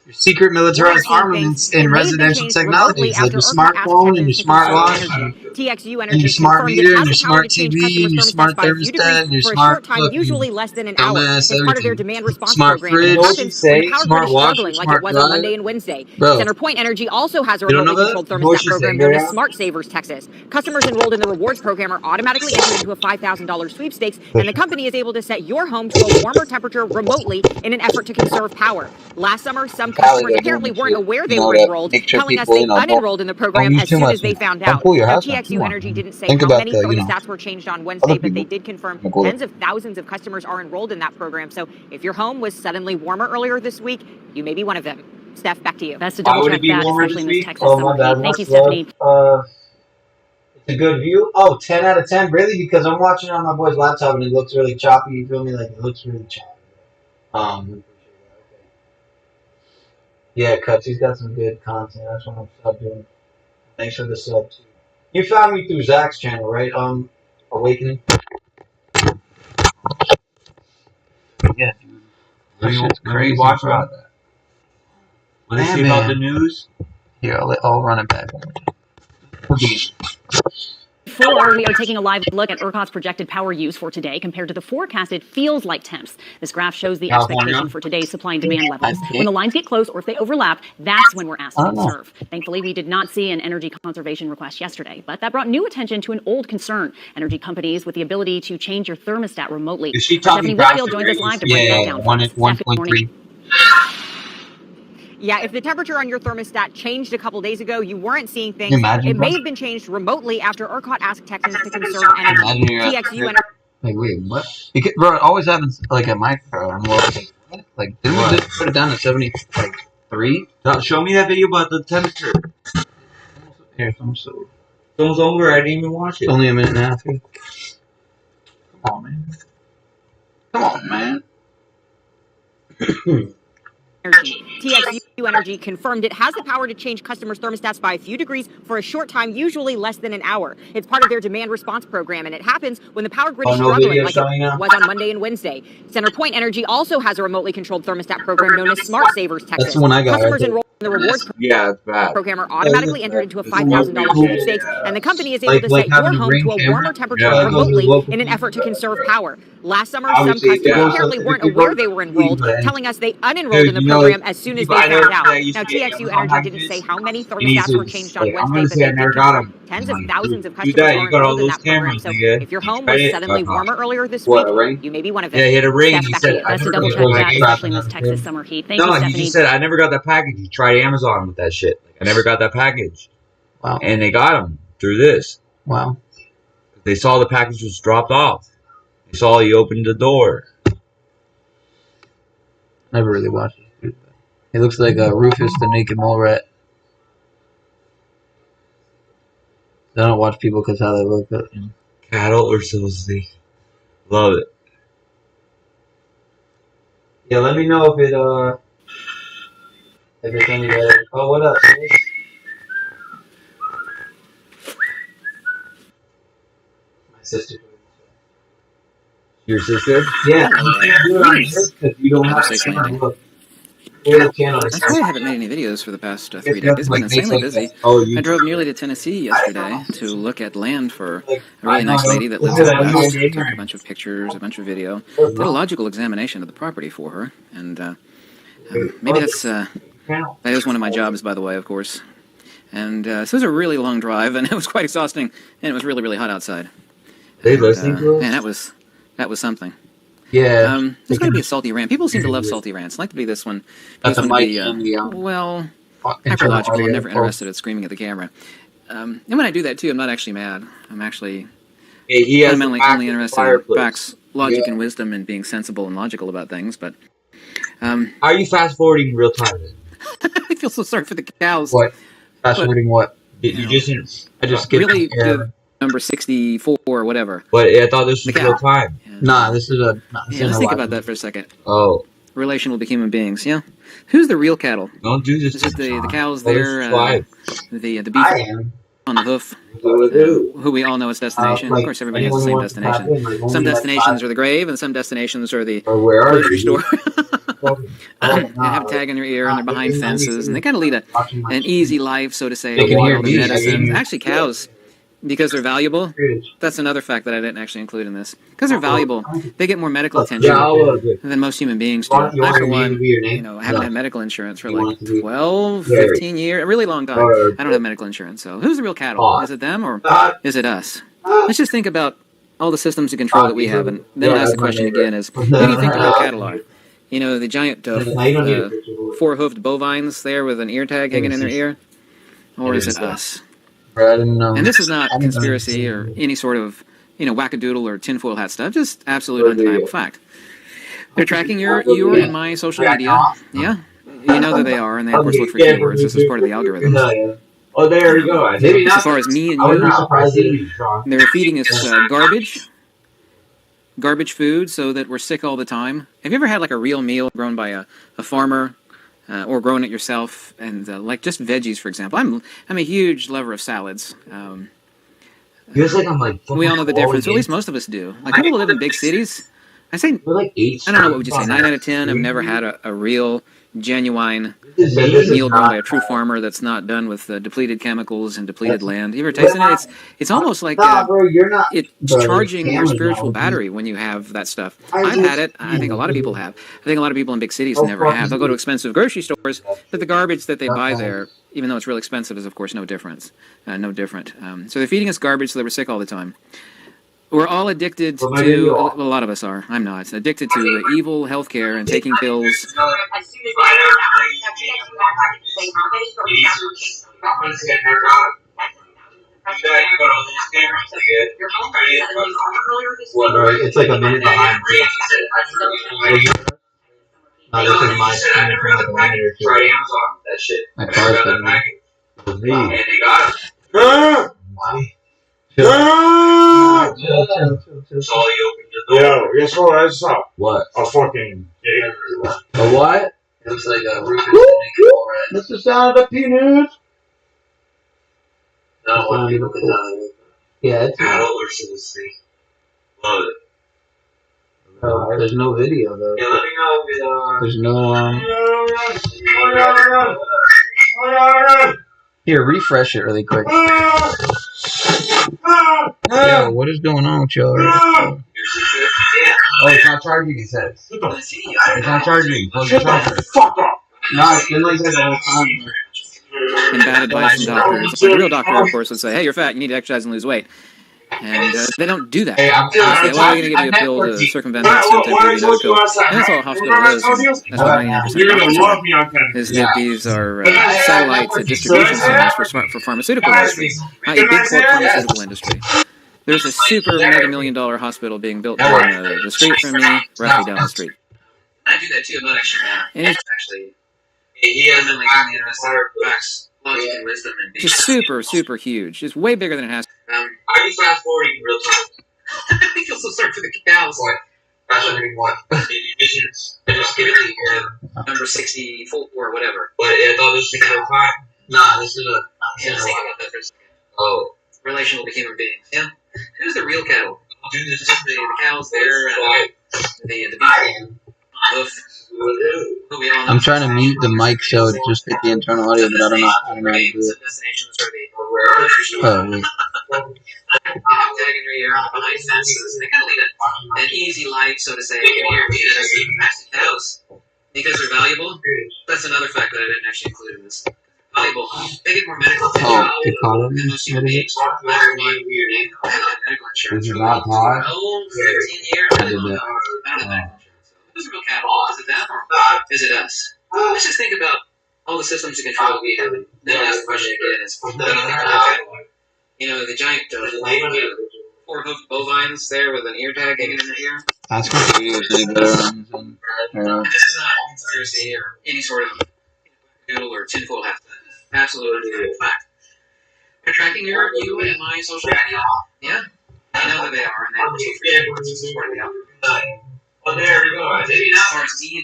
Your secret militarized armaments in residential technologies, like your smartphone and your smartwatch, TXU and your Energy smart confirmed it meter, and has your the power smart to change TV, customers' and your smart thermostats by a few degrees thermostat, and your for a smart short time, usually less than an hour. dumbass, It's part of their everything. demand response Smart program, and it fridge, happens when the power grid smart is washer, struggling, like it smart was on dryer. Monday and Wednesday. Bro. CenterPoint Energy also has a You don't know remotely that? controlled You know what thermostat she program said, known as yeah? Smart Savers Texas. Customers enrolled in the rewards program are automatically entered into a $5,000 sweepstakes, and the company is able to set your home to a warmer temperature remotely in an effort to conserve power. Last summer, some customers apparently weren't aware they were enrolled, telling us they unenrolled in the program as soon as they found out. Now, TXU Energy didn't say how many thermostats were changed on Wednesday, but they did confirm tens of thousands of customers are enrolled in that program. So if your home was suddenly warmer earlier this week, you may be one of them. Steph, back to you. Best to double check that, especially in this Texas summer heat. Thank you, Stephanie. It's a good view. Oh, 10 out of 10, really? Because I'm watching it on my boy's laptop and it looks really choppy. You feel me? Like, it looks really choppy. Yeah, Cuts, he's got some good content. That's what I'm subbing. Thanks for the sub, too. You found me through Zach's channel, right? Awakening? Yeah, dude. That shit's crazy. Watch about that. What they say about the news? Here, I'll run it back. Before we are taking a live look at ERCOT's projected power use for today compared to the forecasted feels like temps. This graph shows the expectation for today's supply and demand levels. When the lines get close or if they overlap, that's when we're asked to conserve. Thankfully, we did not see an energy conservation request yesterday, but that brought new attention to an old concern: energy companies with the ability to change your thermostat remotely. Stephanie Whitfield joins us live to break that down for us. 1.3. Yeah, if the temperature on your thermostat changed a couple days ago, you weren't seeing things. It may have been changed remotely after ERCOT asked Texans to conserve energy. TXU Energy. Like, wait, what? Because, bro, it always happens, like, at my car. I'm like, what? Like, didn't we just put it down to 73? No, show me that video about the temperature. Here, it's almost over. It's almost over. I didn't even watch it. Only a minute and a half. Come on, man. Come on, man. Energy. TXU Energy confirmed it has the power to change customers' thermostats by a few degrees for a short time, usually less than an hour. It's part of their demand response program, and it happens when the power grid is struggling, like it was on Monday and Wednesday. CenterPoint Energy also has a remotely controlled thermostat program known as Smart Savers Texas. That's the one I got. Customers enrolled in the rewards program are automatically entered into a $5,000 sweepstakes, and the company is able to set your home to a warmer temperature remotely in an effort to conserve power. Last summer, some customers apparently weren't aware they were enrolled, telling us they unenrolled in the program as soon as they found out. Now, TXU Energy didn't say how many thermostats were changed on Wednesday, but they did confirm tens of thousands of customers are enrolled in that program. So if your home was suddenly warmer earlier this week, you may be one of them. Yeah, he had a ring. He said, That's to double check that, especially in this Texas summer heat. Thank you, Stephanie. He just said, I never got that package. He tried Amazon with that shit. I never got that package. Wow. And they got him through this. Wow. They saw the package was dropped off. They saw he opened the door. Never really watched it. He looks like Rufus the Naked Mole Rat. I don't watch people because how they look. But, you know. Cattle or Silsey. Love it. Yeah, let me know if it's any better. Oh, what up, sis? My sister. Your sister? Yeah, you can't do it on this because you don't have to look. I probably haven't made any videos for the past 3 days. It's been insanely busy. I drove nearly to Tennessee yesterday to look at land for a really nice lady that lives out west. Took a bunch of pictures, a bunch of video. Did a logical examination of the property for her. And maybe that is one of my jobs, by the way, of course. And so it was a really long drive, and it was quite exhausting, and it was really, really hot outside. They listening to us? Man, that was something. Yeah. There's going to be a salty rant. People seem to love salty rants. I'd like to be this one. This one to be, well, hyperlogical. I'm never interested in screaming at the camera. And when I do that too, I'm not actually mad. I'm actually He has fundamentally only interested in facts, logic, and wisdom, and being sensible and logical about things. But how are you fast forwarding real time? I feel so sorry for the cows. What? Fast forwarding what? You just I just skipped really number 64 or whatever. But I thought this was real time. Nah, this is a. Let's think about that for a second. Oh. Relational to human beings, yeah. Who's the real cattle? Don't do this. Is it the cows Well, there? The beef on the hoof? Who we all know as destination. Of course, everybody has the same destination. Some destinations are the grave, and some destinations are the grocery store. They have a tag in their ear, and they're behind fences, and they kind of lead an easy life, so to say. They get all the medicines. Actually, cows, because they're valuable, that's another fact that I didn't actually include in this. Because they're valuable, they get more medical attention than most human beings do. I, for one, I haven't had medical insurance for like 12, 15 years, a really long time. I don't have medical insurance. So who's the real cattle? Is it them or is it us? Let's just think about all the systems of control that we have, and then I'll ask the question again is, who do you think the real cattle are? The giant four-hoofed bovines there with an ear tag hanging in their ear? Or is it us? I didn't know. And this is not conspiracy or any sort of, wackadoodle or tinfoil hat stuff. Just absolute undeniable fact. They're tracking your and my social media. Yeah, you know that they are, and they of course look for keywords. This is part of the algorithm. Oh, there you go. As far as me and you, they're feeding us garbage food so that we're sick all the time. Have you ever had like a real meal grown by a farmer? Or growing it yourself, and like just veggies, for example. I'm a huge lover of salads. Feels like I'm like. We all know the difference. Or at least most of us do. Like people who live in big cities. I say, I don't know, what would you say? 9 out of 10 have never had a real, genuine meal grown by a true farmer that's not done with depleted chemicals and depleted land. You ever tasted it? It's almost like it's charging your spiritual battery when you have that stuff. I've had it. I think a lot of people have. I think a lot of people in big cities never have. They'll go to expensive grocery stores, but the garbage that they buy there, even though it's real expensive, is of course no different. So they're feeding us garbage so that we're sick all the time. We're all addicted to, a lot of us are, I'm not, addicted to evil healthcare and taking pills. It's like a minute behind. This is my time for like a minute or two. Try Amazon, that shit. My car's good. And they got it. So you open your door. Yeah, guess what I saw? What? A fucking. A what? It looks like a roof. That's the sound of the peanut. No, what people put down. Yeah, it's Adults to this thing. Love it. there's no video though. Yeah, let me know if There's no Here, refresh it really quick. Yo, what is going on with y'all? Oh, it's not charging, he says. It's not charging. Shut the fuck up! No, it's been like that the whole time. And bad advice from doctors. Like a real doctor, of course, would say, hey, you're fat, you need to exercise and lose weight. And they don't do that. They say, well, we're going to give you a pill to circumvent that symptom, give you another pill. And that's all a hospital is. That's what 99% of doctors is that these are satellites and distribution centers for pharmaceutical industry, i.e. big corp pharmaceutical industry. There's a super mega $1 million hospital being built down the street from me, roughly down the street. I do that too. I'm not actually mad. And it's actually. He has been like facts, logic, and wisdom, and just super, super huge. It's way bigger than it has. Are you fast forwarding real time? I feel so sorry for the cows. What? Fast forwarding what? Just give it number 64 or whatever. But I thought this was real time. Nah, this is a. Just think about that for a second. Oh. Relational to human beings. Yeah. Who's the real cattle? Just the cows there, the beef. I'm trying to mute the mic so it just fit the internal audio, but I don't know how to do it. Oh, wait. Tagging your ear behind fences. They kind of lead an easy life, so to say. Cows, because they're valuable. That's another fact that I didn't actually include in this. Valuable. They get more medical attention than most human beings. Medical insurance. This is not Todd. 15 years. I don't know. Who's the real cattle? Is it them or is it us? Let's just think about all the systems to control we have. Then I'll ask the question again: is the giant 4-hoofed bovines there with an ear tag hanging in their ear? That's confusing. This is not conspiracy or any sort of doodle or tinfoil hat. Absolutely a fact. They're tracking you and my social media. Yeah, I know that they are, and they will support the algorithm. Well, there we go. As far as eating,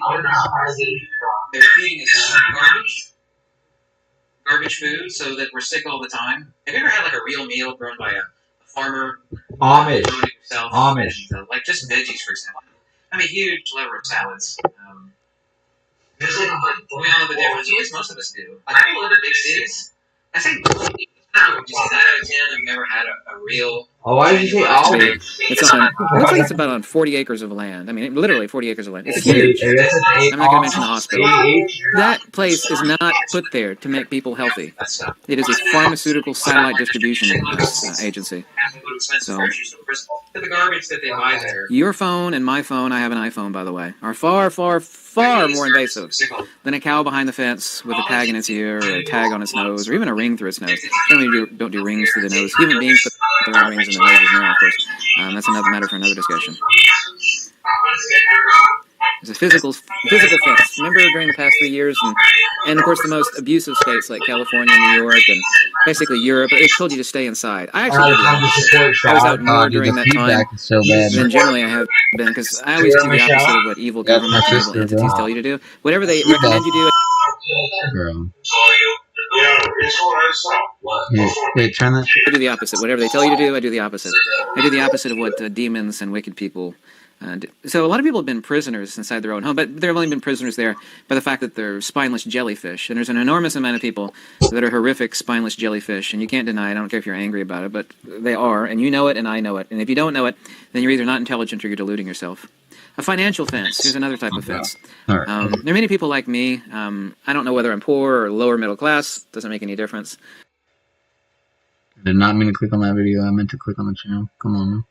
they're feeding us garbage food, so that we're sick all the time. Have you ever had like a real meal grown by a farmer? Amish. Amish. Like just veggies, for example. I'm a huge lover of salads. We all know the difference. At least most of us do. Like people live in big cities. I think 9 out of 10 have never had a real. Oh, why did you say Amish? It's on. It looks like it's about on 40 acres of land. I mean, literally 40 acres of land. It's huge. I'm not going to mention the hospital. That place is not put there to make people healthy. It is a pharmaceutical satellite distribution agency. So, The garbage that they buy there. your phone and my phone, I have an iPhone by the way, are far, far, far more invasive than a cow behind the fence with a tag in its ear or a tag on its nose or even a ring through its nose. Generally, don't do rings through the nose. Human beings put their own rings in their noses now, of course. That's another matter for another discussion. It's a physical fence. Remember during the past 3 years, and of course the most abusive states like California, New York, and basically Europe, they told you to stay inside. I actually did the opposite. I was out more during that time than generally I have been, because I always do the opposite of what evil governments and evil entities tell you to do. Whatever they recommend you do. Girl. Wait, turn that. I do the opposite. Whatever they tell you to do, I do the opposite. I do the opposite of what demons and wicked people do. So a lot of people have been prisoners inside their own home, but they've only been prisoners there by the fact that they're spineless jellyfish. And there's an enormous amount of people that are horrific spineless jellyfish, and you can't deny it. I don't care if you're angry about it, but they are, and you know it, and I know it. And if you don't know it, then you're either not intelligent or you're deluding yourself. A financial fence. Here's another type of fence. There are many people like me. I don't know whether I'm poor or lower middle class. Doesn't make any difference. I did not mean to click on that video. I meant to click on the channel. Come on, man.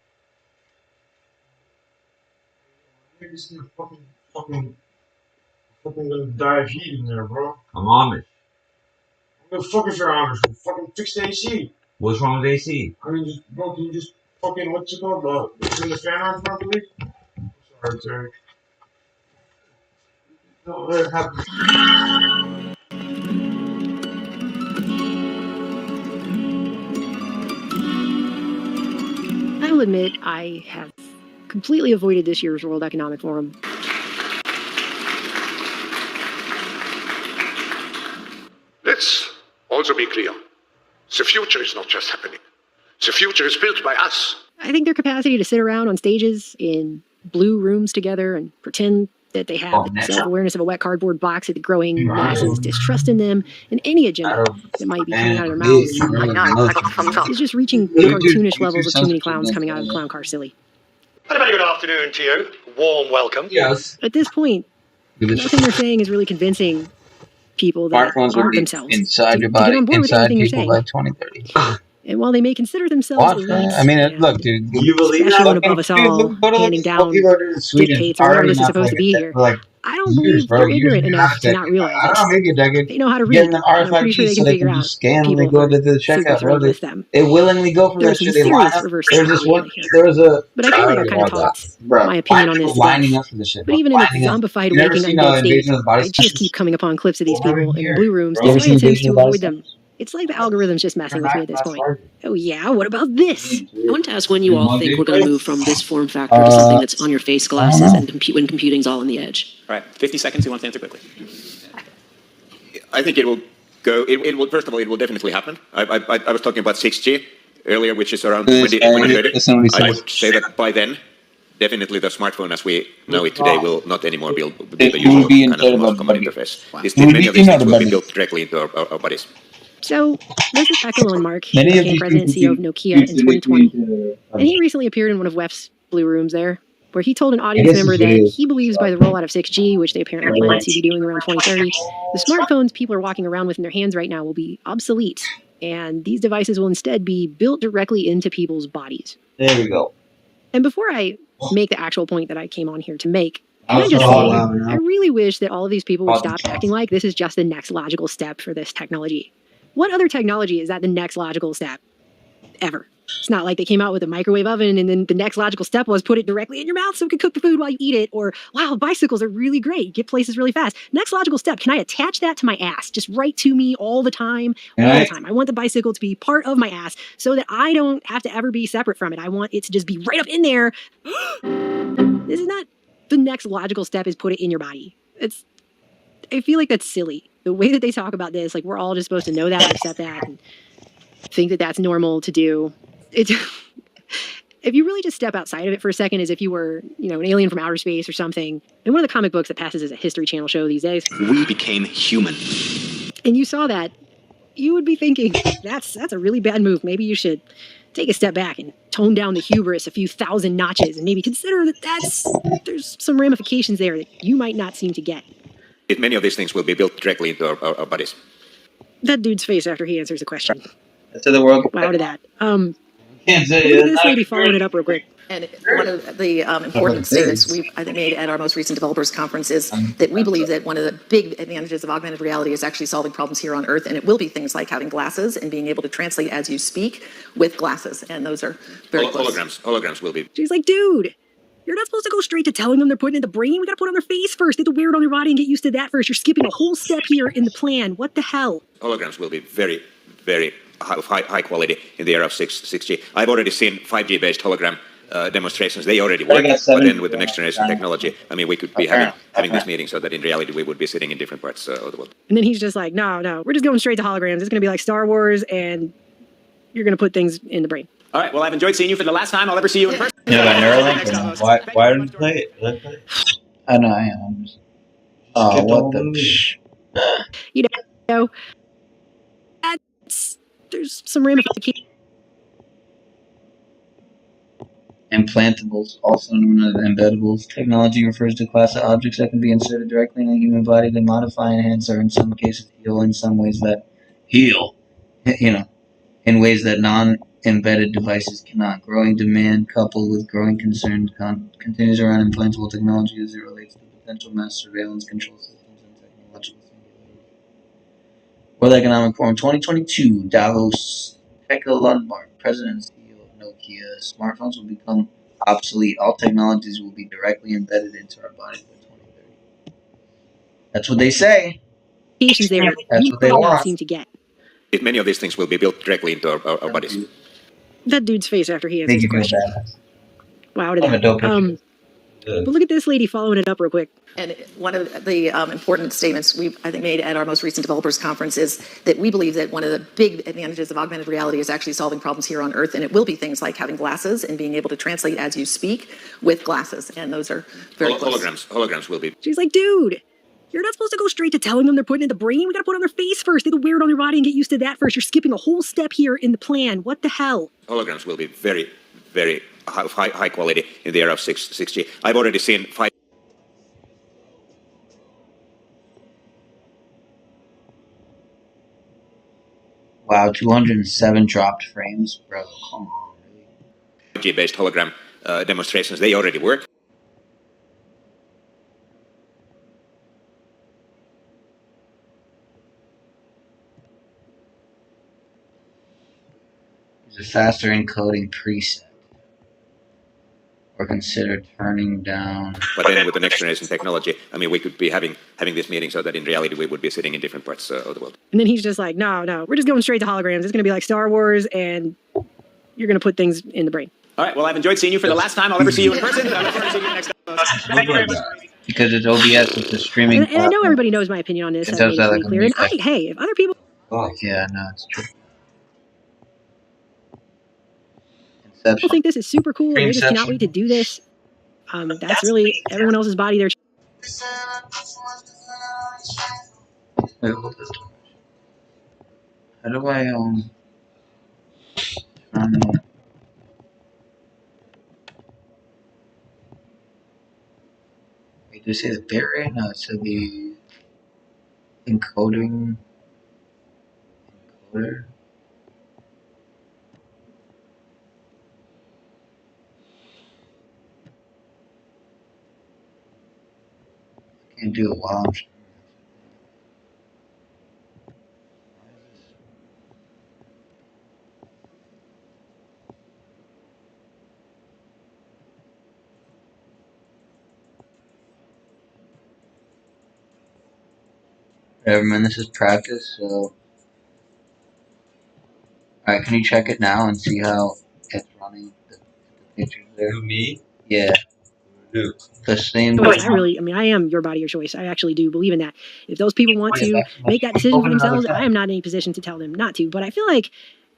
Fucking gonna die of heat in there, bro. I'm Amish. What the fuck is your Amish? Fucking fix the AC. What's wrong with AC? I mean, bro, can you just fucking, what's it called? Turn the fan on properly? Sorry, Terry. No, let it happen. I will admit I have completely avoided this year's World Economic Forum. Let's also be clear. The future is not just happening. The future is built by us. I think their capacity to sit around on stages in blue rooms together and pretend that they have the self-awareness of a wet cardboard box with the growing masses distrust in them, and any agenda that might be coming out of their mouths is just reaching cartoonish levels of too many clowns coming out of the clown car silly. And a very good afternoon to you. Warm welcome. Yes. At this point, nothing they're saying is really convincing people that aren't themselves inside your to get body, on board with inside anything they're people saying. by 2030. And while they may consider themselves elites, I mean, look, dude. You believe especially that? one above us all, handing down dictates on whatever this is supposed to be here, I don't believe they're ignorant enough to not realize I don't know, maybe a decade. they know how to read, and I'm pretty sure they can figure out scannily go to the checkout, bro. They willingly go for that shit. They line up. There's this one. There was a. But I feel like I kind of talked my opinion on this lining up for the shit. But even in its zombified, waking undead state, I just keep coming upon clips of these people in blue rooms despite attempts to avoid them. It's like the algorithm's just messing with me at this point. Oh yeah, what about this? I want to ask when you all think we're going to move from this form factor to something that's on your face glasses and when computing's all on the edge. All right, 50 seconds. You want to answer quickly? I think it will go. It will. First of all, it will definitely happen. I was talking about 6G earlier, which is around 2030. I would say that by then, definitely the smartphone as we know it today will not anymore be the usual kind of most common interface. Many of these things will be built directly into our bodies. So, this is Pekka Lundmark, became president and CEO of Nokia in 2020. And he recently appeared in one of WEF's blue rooms there, where he told an audience member that he believes by the rollout of 6G, which they apparently plan to be doing around 2030, the smartphones people are walking around with in their hands right now will be obsolete. And these devices will instead be built directly into people's bodies. There we go. And before I make the actual point that I came on here to make, Can I just say, now. I really wish that all of these people would stop acting like this is just the next logical step for this technology. What other technology is that the next logical step ever? It's not like they came out with a microwave oven and then the next logical step was put it directly in your mouth so it could cook the food while you eat it. Or, wow, bicycles are really great. You get places really fast. Next logical step, can I attach that to my ass? Just right to me all the time, all the time. I want the bicycle to be part of my ass so that I don't have to ever be separate from it. I want it to just be right up in there. This is not the next logical step is put it in your body. I feel like that's silly. The way that they talk about this, like we're all just supposed to know that and accept that and think that that's normal to do. It's if you really just step outside of it for a second as if you were, an alien from outer space or something. In one of the comic books that passes as a History Channel show these days, We became human. and you saw that, you would be thinking, that's a really bad move. Maybe you should take a step back and tone down the hubris a few thousand notches and maybe consider that there's some ramifications there that you might not seem to get. If many of these things will be built directly into our bodies. That dude's face after he answers the question. To the world. Wow to that. Can't say Look at this lady following it up real quick. And one of the important statements we've, I think, made at our most recent developers conference is that we believe that one of the big advantages of augmented reality is actually solving problems here on Earth, and it will be things like having glasses and being able to translate as you speak with glasses, and those are very close. Holograms will be. She's like, dude, you're not supposed to go straight to telling them they're putting it in the brain. We gotta put it on their face first. They have to wear it on their body and get used to that first. You're skipping a whole step here in the plan. What the hell? Holograms will be very, very high quality in the era of 6G. I've already seen 5G based hologram demonstrations. They already work, but then with the next generation technology, we could be having this meeting so that in reality we would be sitting in different parts of the world. And then he's just like, no, we're just going straight to holograms. It's gonna be like Star Wars, and you're gonna put things in the brain. All right, well, I've enjoyed seeing you for the last time I'll ever see you in person. You know about Neuralink? Why didn't you play it? I know, I am. Oh, what the... There's some ramifications. Implantables, also known as embeddables. Technology refers to a class of objects that can be inserted directly in the human body to modify, enhance, or in some cases heal in ways that non-embedded devices cannot. Growing demand coupled with growing concern continues around implantable technology as it relates to potential mass surveillance control systems and technological singularity. World Economic Forum 2022, Davos, Pekka Lundmark, President and CEO of Nokia. Smartphones will become obsolete. All technologies will be directly embedded into our bodies by 2030. That's what they say. That's what they might not want. seem to get. If many of these things will be built directly into our bodies. That dude's face after he answers the question. Wow to I'm a dope that. But look at this lady following it up real quick. And one of the important statements we've, I think, made at our most recent developers conference is that we believe that one of the big advantages of augmented reality is actually solving problems here on Earth, and it will be things like having glasses and being able to translate as you speak with glasses, and those are very close. Holograms will be. She's like, dude, you're not supposed to go straight to telling them they're putting it in the brain. We gotta put it on their face first. They have to wear it on their body and get used to that first. You're skipping a whole step here in the plan. What the hell? Holograms will be very, very high quality in the era of 6G. I've already seen 5. Wow, 207 dropped frames, bro. Come on. 5G based hologram demonstrations. They already work. Is a faster encoding preset. Or consider turning down. But then with the next generation technology, we could be having this meeting so that in reality we would be sitting in different parts of the world. And then he's just like, no, we're just going straight to holograms. It's gonna be like Star Wars, and you're gonna put things in the brain. All right, well, I've enjoyed seeing you for the last time I'll ever see you in person. I look forward to seeing you next time. Thank you very much. Because it's OBS, it's a streaming And I know everybody knows my opinion on this. It does that like clear. And hey, if other people. Oh yeah, no, it's true. People think this is super cool and they just cannot wait to do this. That's really everyone else's body there. Wait, hold this. How do I wait, do you say the bit rate? No, it said the encoder. Can't do it while I'm streaming. Whatever, man, this is practice, so... Alright, can you check it now and see how it's running the pictures there? Who, me? Yeah. Who? The same... I mean, I am your body, your choice. I actually do believe in that. If those people want to make that decision for themselves, I am not in any position to tell them not to. But I feel like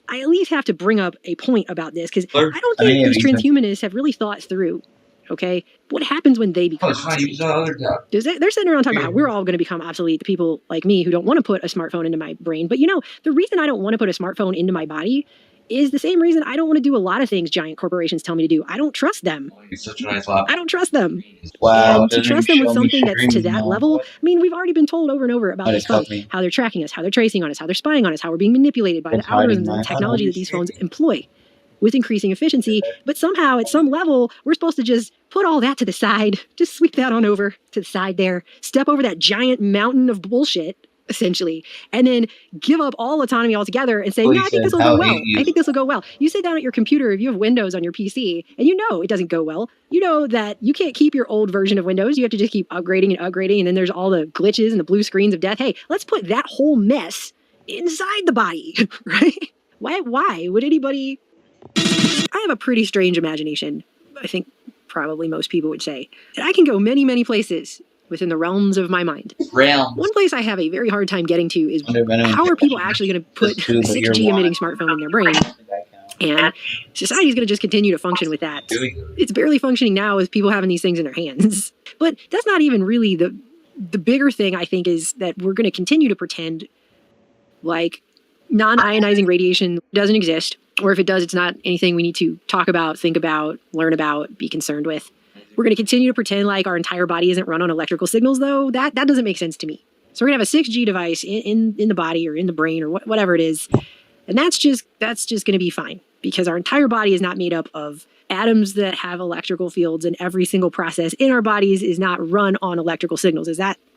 I at least have to bring up a point about this, because I don't think these transhumanists have really thought through, okay, what happens when they become obsolete. They're sitting around talking about how we're all going to become obsolete, the people like me who don't want to put a smartphone into my brain. But the reason I don't want to put a smartphone into my body is the same reason I don't want to do a lot of things giant corporations tell me to do. I don't trust them. It's such a nice laptop. I don't trust them. Wow, And to trust them with something that's to that level, I mean, we've already been told over and over about these phones, how they're tracking us, how they're tracing on us, how they're spying on us, how we're being manipulated by the algorithms and the technology that these phones employ with increasing efficiency. But somehow, at some level, we're supposed to just put all that to the side, just sweep that on over to the side there, step over that giant mountain of bullshit, essentially, and then give up all autonomy altogether and say, no, I think this will go well. I think this will go well. You sit down at your computer, if you have Windows on your PC, and it doesn't go well. You know that you can't keep your old version of Windows. You have to just keep upgrading and upgrading, and then there's all the glitches and the blue screens of death. Hey, let's put that whole mess inside the body, right? Why would anybody... I have a pretty strange imagination. I think probably most people would say. And I can go many, many places within the realms of my mind. One place I have a very hard time getting to is how are people actually going to put a 6G emitting smartphone in their brain? And society is going to just continue to function with that. It's barely functioning now with people having these things in their hands. But that's not even really the bigger thing, I think, is that we're going to continue to pretend like non-ionizing radiation doesn't exist. Or if it does, it's not anything we need to talk about, think about, learn about, be concerned with. We're going to continue to pretend like our entire body isn't run on electrical signals, though. That doesn't make sense to me. So we're going to have a 6G device in the body or in the brain or whatever it is. And that's just going to be fine, because our entire body is not made up of atoms that have electrical fields, and every single process in our bodies is not run on electrical signals.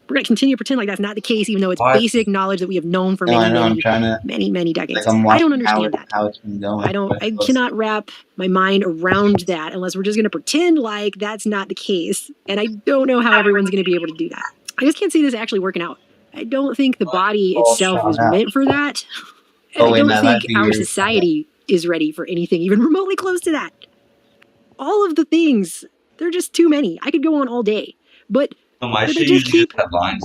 We're going to continue to pretend like that's not the case, even though it's basic knowledge that we have known for many decades. I don't understand that. How it's been going. I cannot wrap my mind around that unless we're just going to pretend like that's not the case. And I don't know how everyone's going to be able to do that. I just can't see this actually working out. I don't think the body itself was meant for that. And I don't think our society is ready for anything even remotely close to that. All of the things, they're just too many. I could go on all day. But they just keep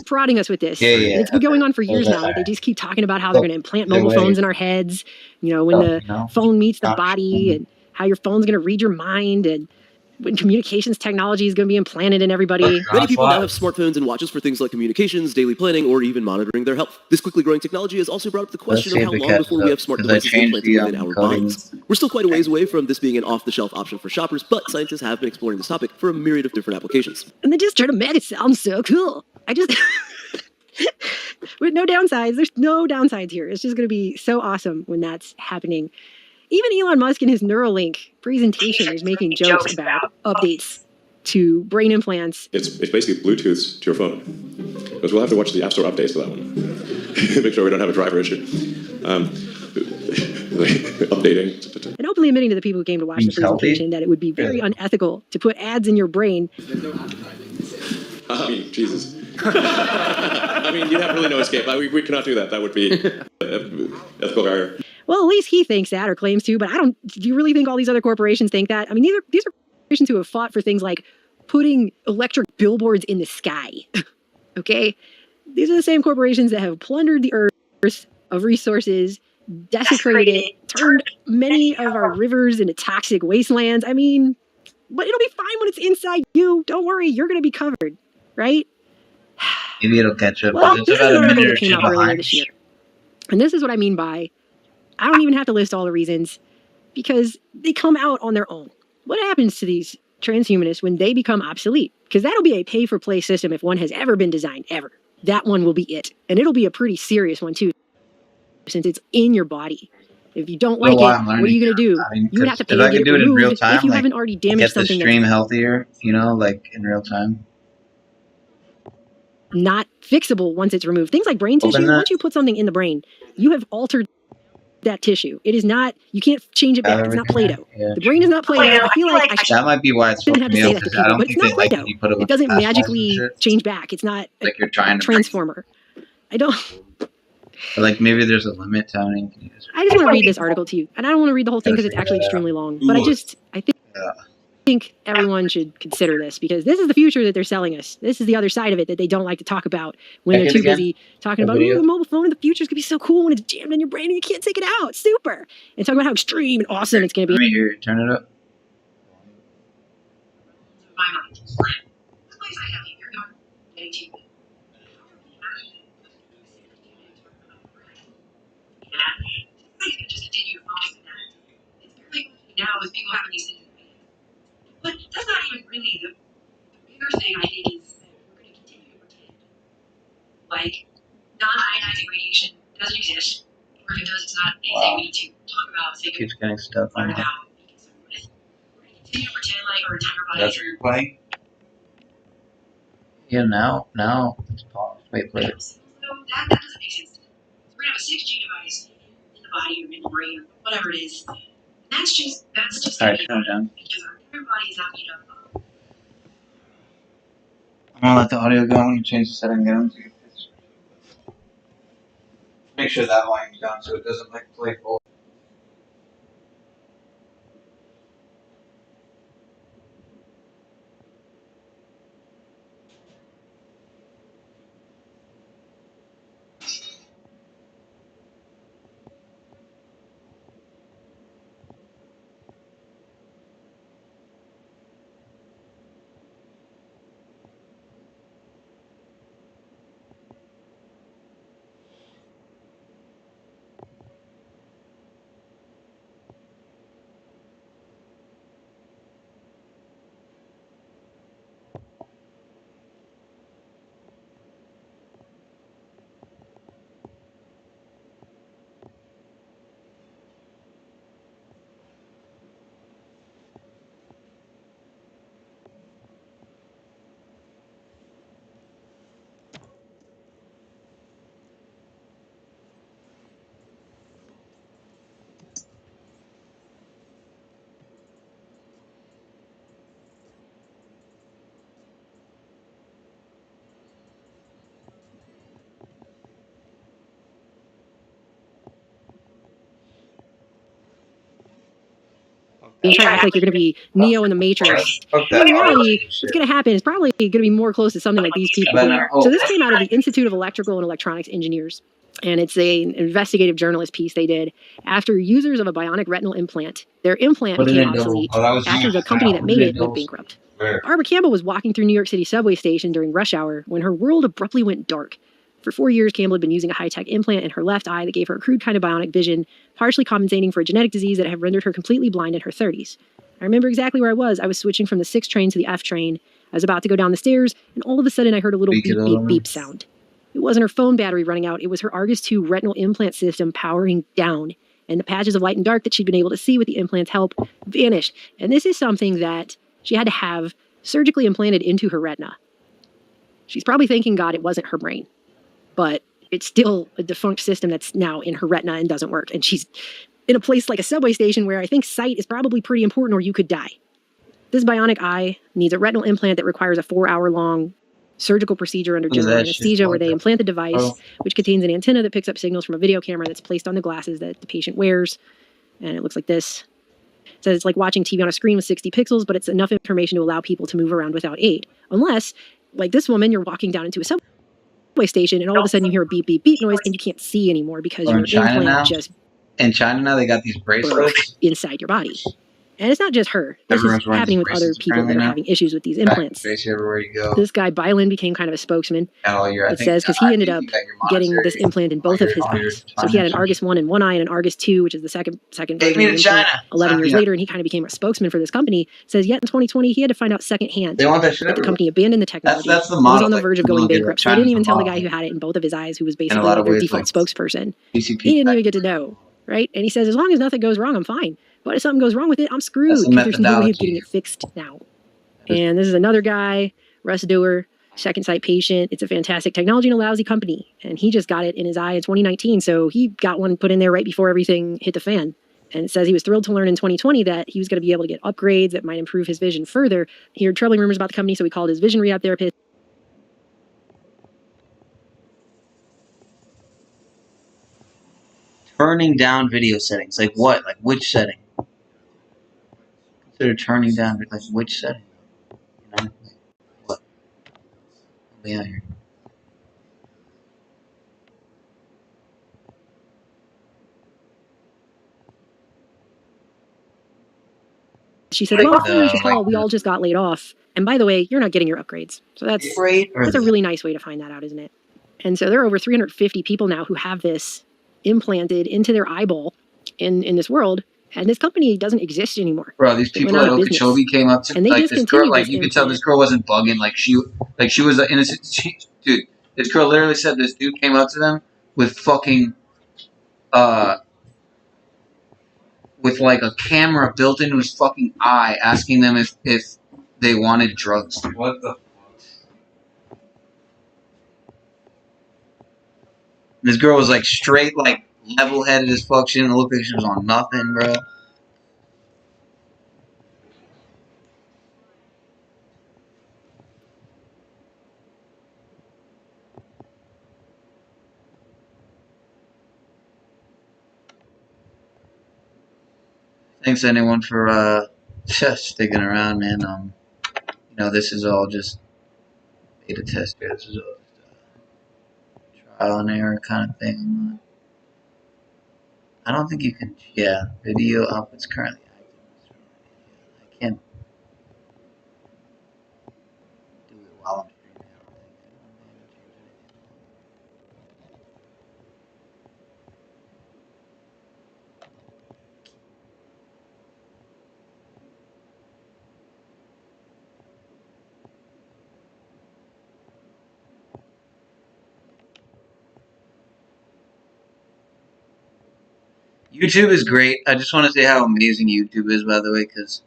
prodding us with this. Yeah. And it's been going on for years now. They just keep talking about how they're going to implant mobile phones in our heads, when the phone meets the body, and how your phone's going to read your mind, and when communications technology is going to be implanted in everybody. Many people now have smartphones and watches for things like communications, daily planning, or even monitoring their health. This quickly growing technology has also brought up the question of how long before we have smart devices implanted within our bodies. We're still quite a ways away from this being an off-the-shelf option for shoppers, but scientists have been exploring this topic for a myriad of different applications. And they just try to make it sound so cool. With no downsides. There's no downsides here. It's just going to be so awesome when that's happening. Even Elon Musk in his Neuralink presentation is making jokes about updates to brain implants. It's basically Bluetooth to your phone. Because we'll have to watch the App Store updates for that one. Make sure we don't have a driver issue. Updating. And openly admitting to the people who came to watch the presentation that it would be very unethical to put ads in your brain. I mean, Jesus. I mean, you'd have really no escape. We cannot do that. That would be ethical barrier. Well, at least he thinks that, or claims to, but do you really think all these other corporations think that? I mean, these are corporations who have fought for things like putting electric billboards in the sky, okay? These are the same corporations that have plundered the earth of resources, desecrated it, turned many of our rivers into toxic wastelands. I mean, but it'll be fine when it's inside you. Don't worry, you're going to be covered, right? Maybe it'll catch up. Well, this is an article that came out earlier this year. And this is what I mean by, I don't even have to list all the reasons, because they come out on their own. What happens to these transhumanists when they become obsolete? Because that'll be a pay-for-play system if one has ever been designed, ever. That one will be it. And it'll be a pretty serious one, too, since it's in your body. If you don't like it, what are you going to do? You would have to pay to get it removed if you haven't already damaged something. Get the stream healthier, like in real time. not fixable once it's removed. Things like brain tissue, once you put something in the brain, you have altered that tissue. It is not, you can't change it back. It's not Play-Doh. The brain is not Play-Doh. I feel like I That might be why it's shouldn't have to say that to because I people, don't but it's think they not like Play-Doh. when you put It doesn't fast balls and magically shit. change back. It's not Like you're trying a to transformer. I don't. like maybe there's a limit to how many you can use. I just want to read this article to you, and I don't want to read the whole thing because it's actually extremely long. But I think everyone should consider this because this is the future that they're selling us. This is the other side of it that they don't like to talk about when they're too busy talking about, oh, the mobile phone in the future is going to be so cool when it's jammed in your brain and you can't take it out. It's super. And talking about how extreme and awesome it's going to be. Let me hear it. Turn it up. Now is people having these things. But that's not even really the bigger thing, I think, is that we're going to continue to pretend like non-ionizing radiation doesn't exist, or if it does, it's not anything we need to talk about. So Keeps getting stuck on it. Continue to pretend like our entire body. That's what you're playing? Yeah, now it's paused. Wait, play it. So that doesn't make sense. We're going to have a 6G device in the body or in the brain or whatever it is. That's just Alright, turn it down. because our entire body is not made up of. I'm gonna let the audio go. I'm gonna change the setting down. Make sure that volume's down so it doesn't like play full. You try to act like you're going to be Neo in the Matrix. But in reality, what's going to happen is probably going to be more close to something like these people. So this came out of the Institute of Electrical and Electronics Engineers. And it's an investigative journalist piece they did after users of a bionic retinal implant. Their implant became obsolete after the company that made it went bankrupt. Barbara Campbell was walking through New York City subway station during rush hour when her world abruptly went dark. For 4 years, Campbell had been using a high-tech implant in her left eye that gave her a crude kind of bionic vision, partially compensating for a genetic disease that had rendered her completely blind in her 30s. I remember exactly where I was. I was switching from the 6 train to the F train. I was about to go down the stairs, and all of a sudden I heard a little beep, beep, beep sound. It wasn't her phone battery running out. It was her Argus 2 retinal implant system powering down. And the patches of light and dark that she'd been able to see with the implant's help vanished. And this is something that she had to have surgically implanted into her retina. She's probably thanking God it wasn't her brain. But it's still a defunct system that's now in her retina and doesn't work. And she's in a place like a subway station where I think sight is probably pretty important or you could die. This bionic eye needs a retinal implant that requires a 4-hour-long surgical procedure under general anesthesia where they implant the device, which contains an antenna that picks up signals from a video camera that's placed on the glasses that the patient wears. And it looks like this. It says it's like watching TV on a screen with 60 pixels, but it's enough information to allow people to move around without aid. Unless, like this woman, you're walking down into a subway station and all of a sudden you hear a beep beep beep noise and you can't see anymore because your implant just in China now they got these bracelets inside your body. And it's not just her. This is happening with other people that are having issues with these implants. Everywhere you go. This guy Byland became kind of a spokesman. It says because he ended up getting this implant in both of his eyes. So he had an Argus 1 in one eye and an Argus 2, which is the second version of the implant 11 years later, and he kind of became a spokesman for this company. Says yet in 2020 he had to find out secondhand that the company abandoned the technology. That's the model. It was on the verge of going bankrupt. bankrupt. So they didn't even tell the guy who had it in both of his eyes, who was basically their default spokesperson. He didn't even get to know, right? And he says as long as nothing goes wrong, I'm fine. But if something goes wrong with it, I'm screwed because there's no way of getting it fixed now. And this is another guy, Russ Doer. second sight patient. It's a fantastic technology and a lousy company. And he just got it in his eye in 2019. So he got one put in there right before everything hit the fan. And it says he was thrilled to learn in 2020 that he was going to be able to get upgrades that might improve his vision further. He heard troubling rumors about the company, so he called his vision rehab therapist. Turning down video settings. Like what? Like which setting? Consider turning down, like which setting? You know? What? Yeah, here. She said, well, you should call. We all just got laid off. And by the way, you're not getting your upgrades. So that's a really nice way to find that out, isn't it? And so there are over 350 people now who have this implanted into their eyeball in this world. And this company doesn't exist anymore. Bro, these people at Okeechobee came up to me, like this girl, like you could tell this girl wasn't bugging, like she was an innocent. Dude, this girl literally said this dude came up to them with fucking, with like a camera built into his fucking eye, asking them if they wanted drugs. What the? This girl was like straight, like level-headed as fuck. She didn't look like she was on nothing, bro. Thanks anyone for just sticking around, man. You know, this is all just beta test here. This is all just trial and error kind of thing. I don't think you can. Yeah, video output's currently active. I can't do it while I'm streaming. YouTube is great. I just want to say how amazing YouTube is, by the way, because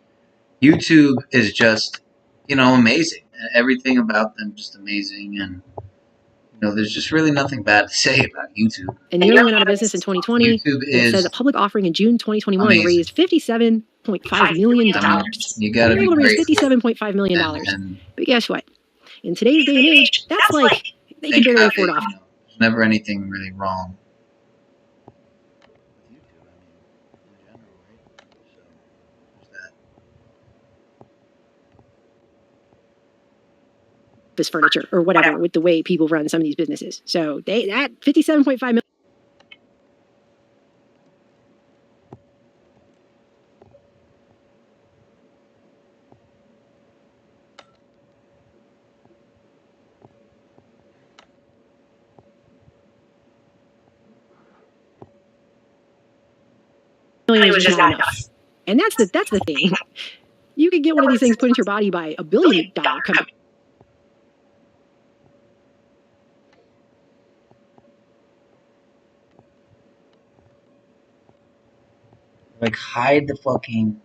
YouTube is just, you know, amazing. Everything about them just amazing, and you know, there's just really nothing bad to say about YouTube. And nearly went out of business in 2020. YouTube it says a public offering in June 2021 raised $57.5 million. You gotta be able to raise $57.5 million. But guess what? In today's day and age, that's like they can barely afford off. There's never anything really wrong. This furniture or whatever with the way people run some of these businesses. So that $57.5 million. Is just not enough. And that's the thing. You could get one of these things put into your body by $1 billion company. Like hide the fucking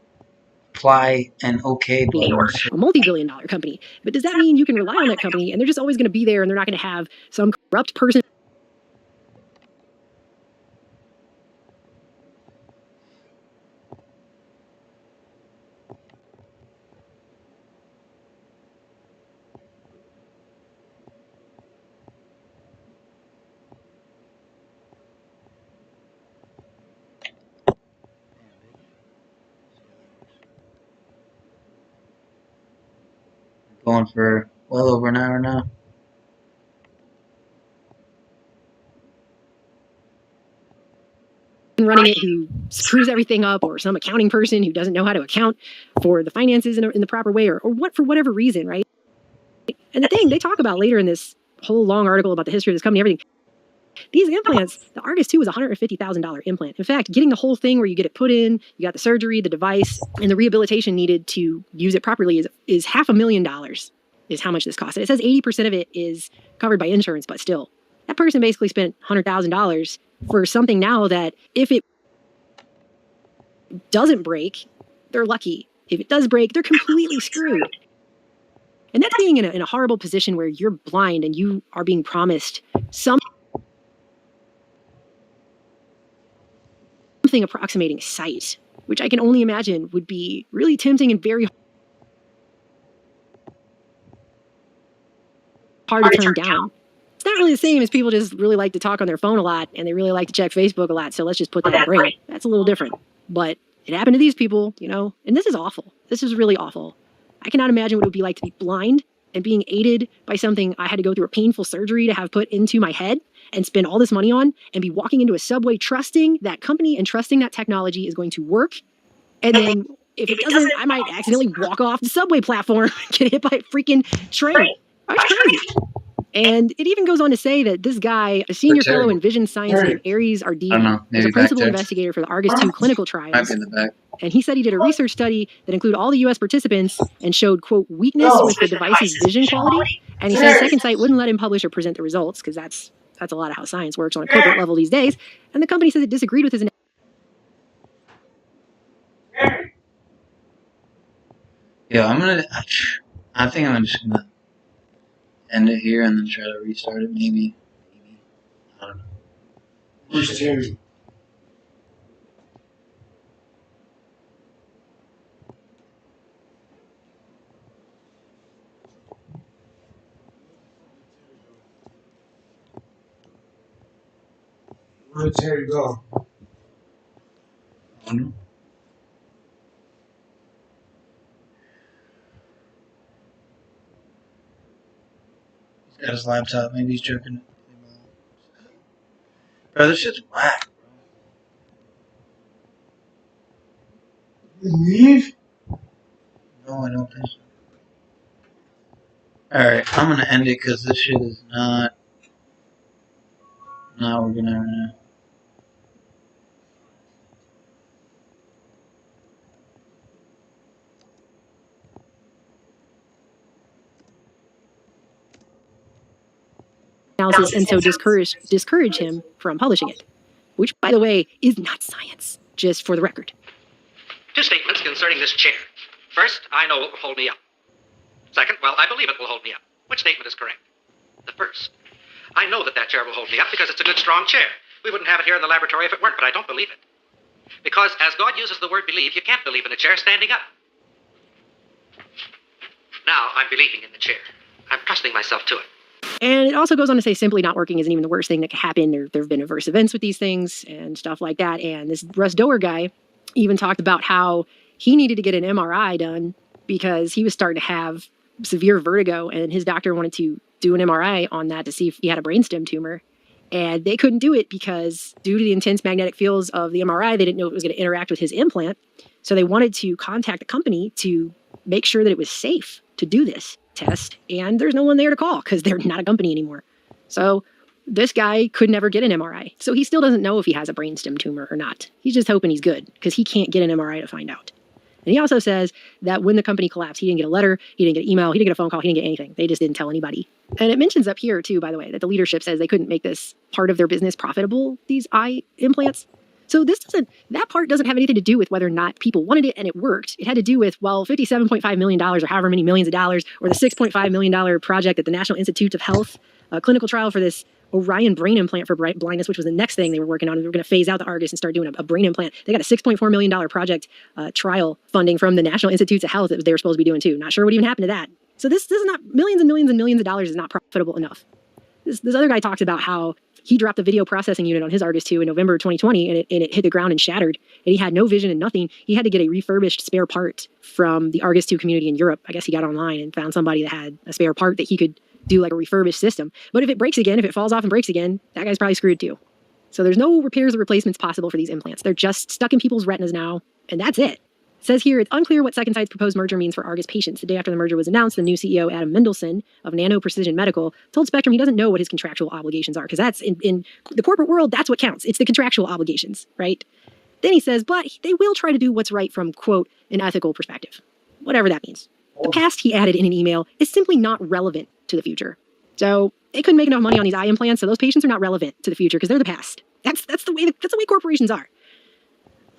apply and okay button. A multi-billion-dollar company. But does that mean you can rely on that company and they're just always going to be there and they're not going to have some corrupt person? Going for well over an hour now. Running it who screws everything up, or some accounting person who doesn't know how to account for the finances in the proper way, or what for whatever reason, right? And the thing they talk about later in this whole long article about the history of this company, everything. These implants, the Argus 2 was a $150,000 implant. In fact, getting the whole thing where you get it put in, you got the surgery, the device, and the rehabilitation needed to use it properly is $500,000 is how much this costs. And it says 80% of it is covered by insurance, but still, that person basically spent $100,000 for something now that if it doesn't break, they're lucky. If it does break, they're completely screwed. And that's being in a horrible position where you're blind and you are being promised something approximating sight, which I can only imagine would be really tempting and very hard to turn down. It's not really the same as people just really like to talk on their phone a lot and they really like to check Facebook a lot, so let's just put that in brain. That's a little different. But it happened to these people, you know, and this is awful. This is really awful. I cannot imagine what it would be like to be blind and being aided by something I had to go through a painful surgery to have put into my head and spend all this money on, and be walking into a subway trusting that company and trusting that technology is going to work. And then if it doesn't, I might accidentally walk off the subway platform and get hit by a freaking train. That's crazy. And it even goes on to say that this guy, a senior fellow in vision science named Aries Arditi, is a principal investigator for the Argus 2 clinical trials. And he said he did a research study that included all the U.S. participants and showed, quote, weakness with the device's vision quality. And he said Second Sight wouldn't let him publish or present the results because that's a lot of how science works on a corporate level these days. And the company says it disagreed with his analysis. Yeah, I think I'm just gonna end it here and then try to restart it, maybe. I don't know. Where's Terry? Where did Terry go? I don't know. He's got his laptop, maybe he's jerking it. Bro, this shit's whack. Leave? No, I don't think so. Alright, I'm gonna end it because this shit is not working out right now. And so discourage him from publishing it, which, by the way, is not science, just for the record. Two statements concerning this chair. First, I know it will hold me up. Second, well, I believe it will hold me up. Which statement is correct? The first. I know that chair will hold me up because it's a good, strong chair. We wouldn't have it here in the laboratory if it weren't, but I don't believe it. Because as God uses the word believe, you can't believe in a chair standing up. Now I'm believing in the chair. I'm trusting myself to it. And it also goes on to say simply not working isn't even the worst thing that could happen. There have been adverse events with these things and stuff like that. And this Russ Doer guy even talked about how he needed to get an MRI done because he was starting to have severe vertigo, and his doctor wanted to do an MRI on that to see if he had a brainstem tumor. And they couldn't do it because due to the intense magnetic fields of the MRI, they didn't know it was going to interact with his implant. So they wanted to contact the company to make sure that it was safe to do this test. And there's no one there to call because they're not a company anymore. So this guy could never get an MRI. So he still doesn't know if he has a brainstem tumor or not. He's just hoping he's good because he can't get an MRI to find out. And he also says that when the company collapsed, he didn't get a letter, he didn't get an email, he didn't get a phone call, he didn't get anything. They just didn't tell anybody. And it mentions up here, too, by the way, that the leadership says they couldn't make this part of their business profitable, these eye implants. So that part doesn't have anything to do with whether or not people wanted it and it worked. It had to do with, well, $57.5 million or however many millions of dollars, or the $6.5 million project at the National Institutes of Health, a clinical trial for this Orion brain implant for blindness, which was the next thing they were working on. They were going to phase out the Argus and start doing a brain implant. They got a $6.4 million project trial funding from the National Institutes of Health that they were supposed to be doing too. Not sure what even happened to that. So this is not millions and millions and millions of dollars is not profitable enough. This other guy talks about how he dropped the video processing unit on his Argus 2 in November 2020 and it hit the ground and shattered. And he had no vision and nothing. He had to get a refurbished spare part from the Argus 2 community in Europe. I guess he got online and found somebody that had a spare part that he could do like a refurbished system. But if it breaks again, if it falls off and breaks again, that guy's probably screwed too. So there's no repairs or replacements possible for these implants. They're just stuck in people's retinas now, and that's it. It says here, it's unclear what Second Sight's proposed merger means for Argus patients. The day after the merger was announced, the new CEO, Adam Mendelsohn of Nano Precision Medical, told Spectrum he doesn't know what his contractual obligations are, because that's, in the corporate world, that's what counts. It's the contractual obligations, right? Then he says, but they will try to do what's right from, quote, an ethical perspective. Whatever that means. The past, he added in an email, is simply not relevant to the future. So they couldn't make enough money on these eye implants, so those patients are not relevant to the future because they're the past. That's the way corporations are.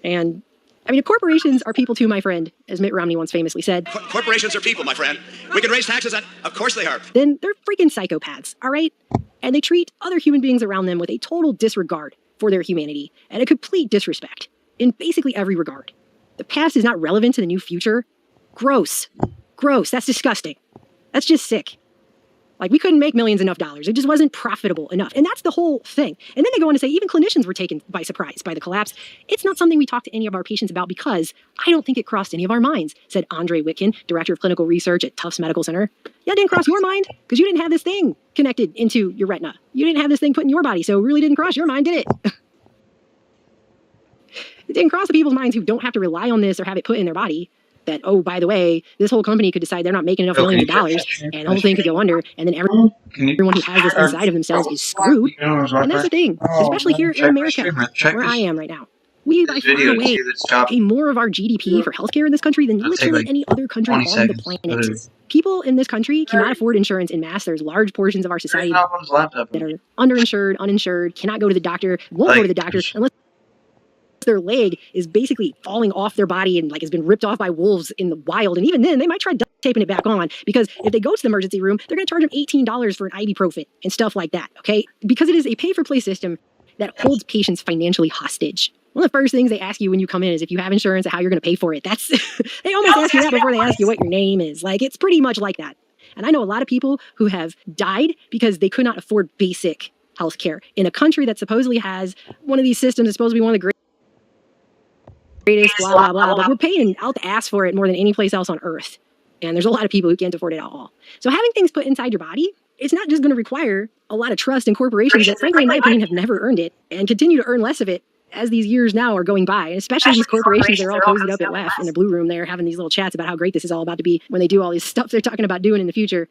And I mean, corporations are people too, my friend, as Mitt Romney once famously said. Corporations are people, my friend. We can raise taxes on... Of course they are. Then they're freaking psychopaths, all right? And they treat other human beings around them with a total disregard for their humanity and a complete disrespect in basically every regard. The past is not relevant to the new future. Gross. Gross. That's disgusting. That's just sick. Like, we couldn't make millions enough dollars. It just wasn't profitable enough. And that's the whole thing. And then they go on to say even clinicians were taken by surprise by the collapse. It's not something we talk to any of our patients about because I don't think it crossed any of our minds, said Andre Witkin, director of clinical research at Tufts Medical Center. Yeah, it didn't cross your mind because you didn't have this thing connected into your retina. You didn't have this thing put in your body, so it really didn't cross your mind, did it? It didn't cross the people's minds who don't have to rely on this or have it put in their body. That, oh, by the way, this whole company could decide they're not making enough millions of dollars and the whole thing could go under, and then everyone who has this inside of themselves is screwed. And that's the thing, especially here in America, where I am right now. We, by far away, pay more of our GDP for healthcare in this country than literally any other country on the planet. People in this country cannot afford insurance in mass. There's large portions of our society that are underinsured, uninsured, cannot go to the doctor, won't go to the doctor unless their leg is basically falling off their body and like has been ripped off by wolves in the wild. And even then, they might try duct taping it back on because if they go to the emergency room, they're going to charge them $18 for an ibuprofen and stuff like that, okay? Because it is a pay-for-play system that holds patients financially hostage. One of the first things they ask you when you come in is if you have insurance and how you're going to pay for it. That's they almost ask you that before they ask you what your name is. Like, it's pretty much like that. And I know a lot of people who have died because they could not afford basic health care in a country that supposedly has one of these systems that's supposed to be one of the greatest, blah, blah, blah, but we're paying out the ass for it more than any place else on earth. And there's a lot of people who can't afford it at all. So having things put inside your body, it's not just going to require a lot of trust in corporations that, frankly, in my opinion, have never earned it and continue to earn less of it as these years now are going by. And especially these corporations that are all cozied up at WEF in the blue room there, having these little chats about how great this is all about to be when they do all this stuff they're talking about doing in the future.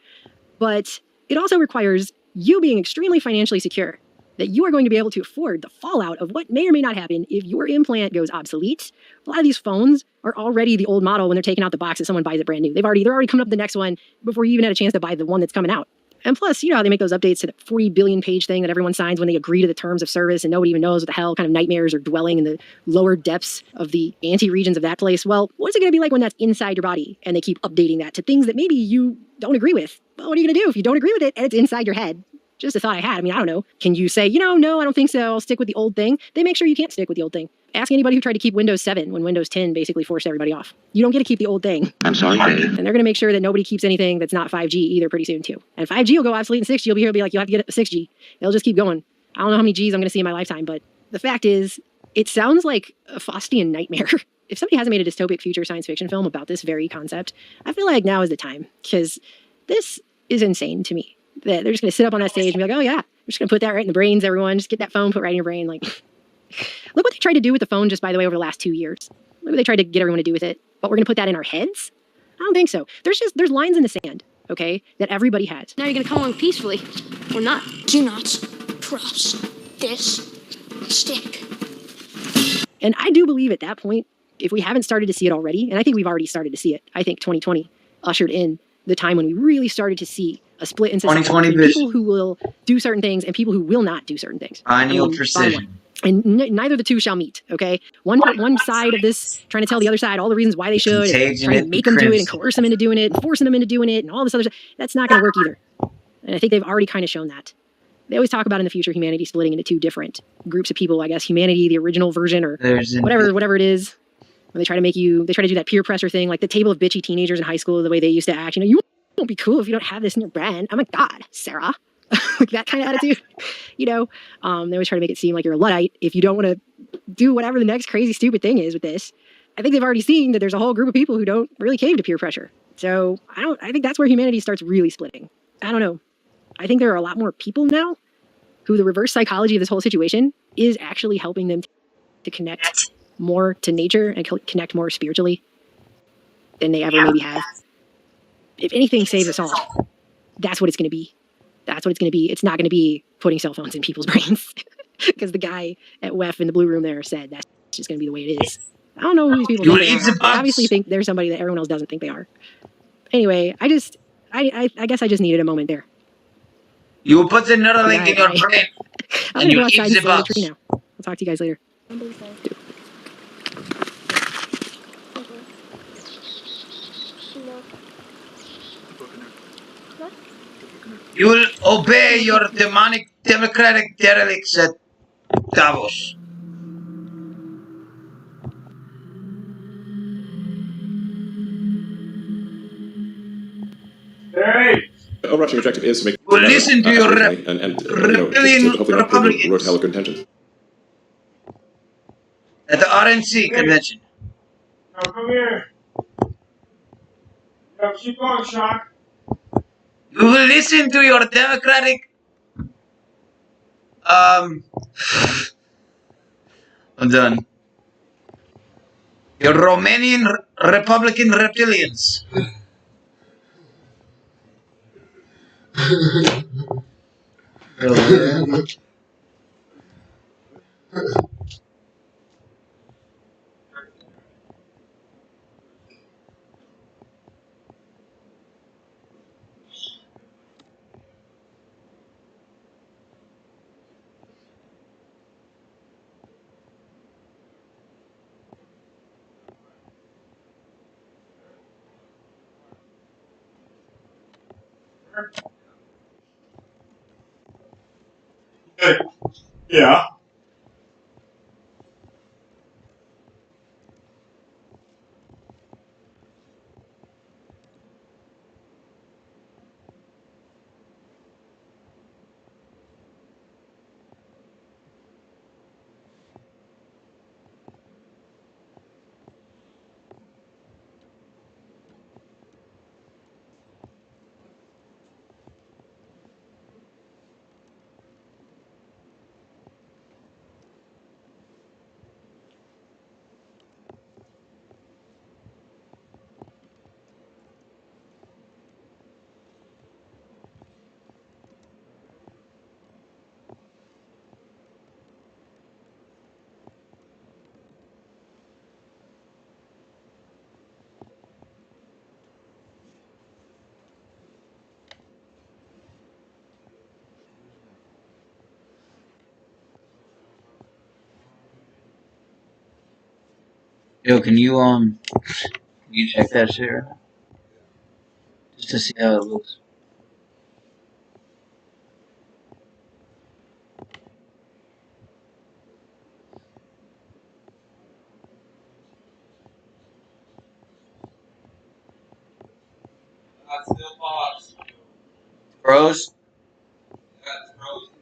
But it also requires you being extremely financially secure, that you are going to be able to afford the fallout of what may or may not happen if your implant goes obsolete. A lot of these phones are already the old model when they're taking out the box and someone buys it brand new. They're already coming up with the next one before you even had a chance to buy the one that's coming out. And plus, you know how they make those updates to the 40 billion page thing that everyone signs when they agree to the terms of service and nobody even knows what the hell kind of nightmares are dwelling in the lower depths of the anti-regions of that place. Well, what's it going to be like when that's inside your body and they keep updating that to things that maybe you don't agree with? Well, what are you going to do if you don't agree with it and it's inside your head? Just a thought I had. I mean, I don't know. Can you say, no, I don't think so. I'll stick with the old thing. They make sure you can't stick with the old thing. Ask anybody who tried to keep Windows 7 when Windows 10 basically forced everybody off. You don't get to keep the old thing. I'm sorry, Dave. And they're going to make sure that nobody keeps anything that's not 5G either pretty soon too. And 5G will go obsolete in 6G. You'll be here, be like, you'll have to get a 6G. It'll just keep going. I don't know how many Gs I'm going to see in my lifetime, but the fact is, it sounds like a Faustian nightmare. If somebody hasn't made a dystopic future science fiction film about this very concept, I feel like now is the time, because this is insane to me. That they're just going to sit up on that stage and be like, oh yeah, we're just going to put that right in the brains, everyone. Just get that phone put right in your brain. Like, look what they tried to do with the phone just, by the way, over the last 2 years. Look what they tried to get everyone to do with it. But we're going to put that in our heads? I don't think so. There's lines in the sand, okay, that everybody has. Now you're going to come along peacefully, or not. Do not cross this stick. And I do believe at that point, if we haven't started to see it already, and I think we've already started to see it, I think 2020 ushered in the time when we really started to see a split in society between people who will do certain things and people who will not do certain things. Pineal precision. And neither the two shall meet, okay? One side of this trying to tell the other side all the reasons why they should, and trying to make them do it and coerce them into doing it and forcing them into doing it and all this other stuff. That's not going to work either. And I think they've already kind of shown that. They always talk about in the future humanity splitting into two different groups of people. I guess humanity, the original version, or whatever it is. When they try to they try to do that peer pressure thing, like the table of bitchy teenagers in high school, the way they used to act. You won't be cool if you don't have this in your brand. Oh my God, Sarah. Like that kind of attitude, they always try to make it seem like you're a Luddite if you don't want to do whatever the next crazy stupid thing is with this. I think they've already seen that there's a whole group of people who don't really cave to peer pressure. So I think that's where humanity starts really splitting. I don't know. I think there are a lot more people now who the reverse psychology of this whole situation is actually helping them to connect more to nature and connect more spiritually than they ever maybe have. If anything saves us all, that's what it's going to be. That's what it's going to be. It's not going to be putting cell phones in people's brains. Because the guy at WEF in the blue room there said that's just going to be the way it is. I don't know who these people think they are. I obviously think they're somebody that everyone else doesn't think they are. Anyway, I guess I just needed a moment there. You will put another link in your brain. I'm going to go outside and sit in the tree now. I'll talk to you guys later. You will obey your demonic democratic derelicts at Davos. Hey! The overarching objective is to make Well, listen to your and reptilian to hopefully not Republicans have good intentions. at the RNC convention. Now come here. Now keep going, Sean. You will listen to your democratic I'm done. Your Romanian Republican reptilians. Yeah. Yo, can you check that shit right now? Just to see how it looks. That's still paused. Pros? That's frozen.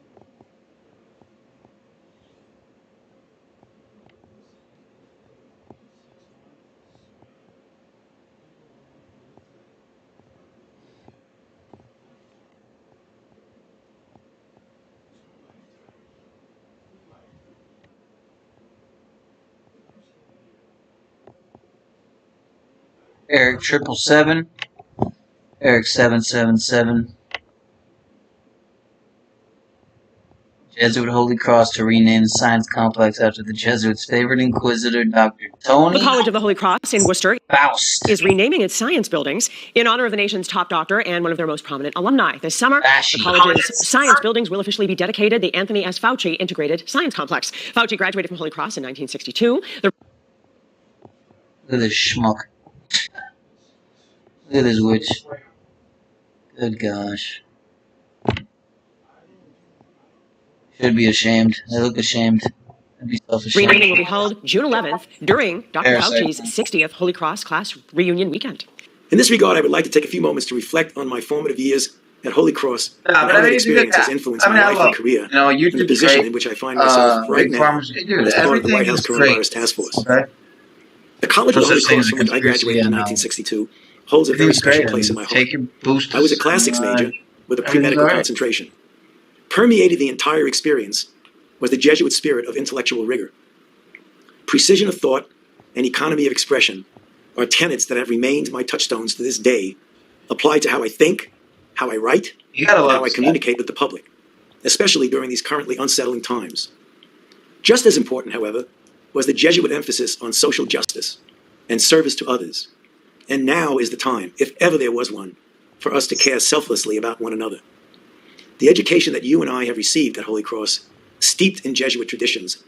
Eric 777. Eric 777. Jesuit Holy Cross to rename the science complex after the Jesuits' favorite inquisitor, Dr. Tony The College of the Holy Cross in Worcester Faust. is renaming its science buildings in honor of the nation's top doctor and one of their most prominent alumni. This summer, the college's science buildings will officially be dedicated the Anthony S. Fauci Integrated Science Complex. Fauci graduated from Holy Cross in 1962. Look at this schmuck. Look at this witch. Good gosh. Should be ashamed. They look ashamed. I'd be self-ashamed. renaming will be held June 11th during Dr. Fauci's 60th Holy Cross class reunion weekend. In this regard, I would like to take a few moments to reflect on my formative years at Holy Cross and how that experience has influenced my life and career and the position in which I find myself right now as part of the White House Coronavirus Task Force. Okay. The College of the Holy Cross from which I graduated in 1962 holds a very special place in my heart. I was a classics major with a pre-medical concentration. Permeated the entire experience was the Jesuit spirit of intellectual rigor. Precision of thought and economy of expression are tenets that have remained my touchstones to this day, applied to how I think, how I write, and how I communicate with the public, especially during these currently unsettling times. Just as important, however, was the Jesuit emphasis on social justice and service to others. And now is the time, if ever there was one, for us to care selflessly about one another. The education that you and I have received at Holy Cross, steeped in Jesuit traditions,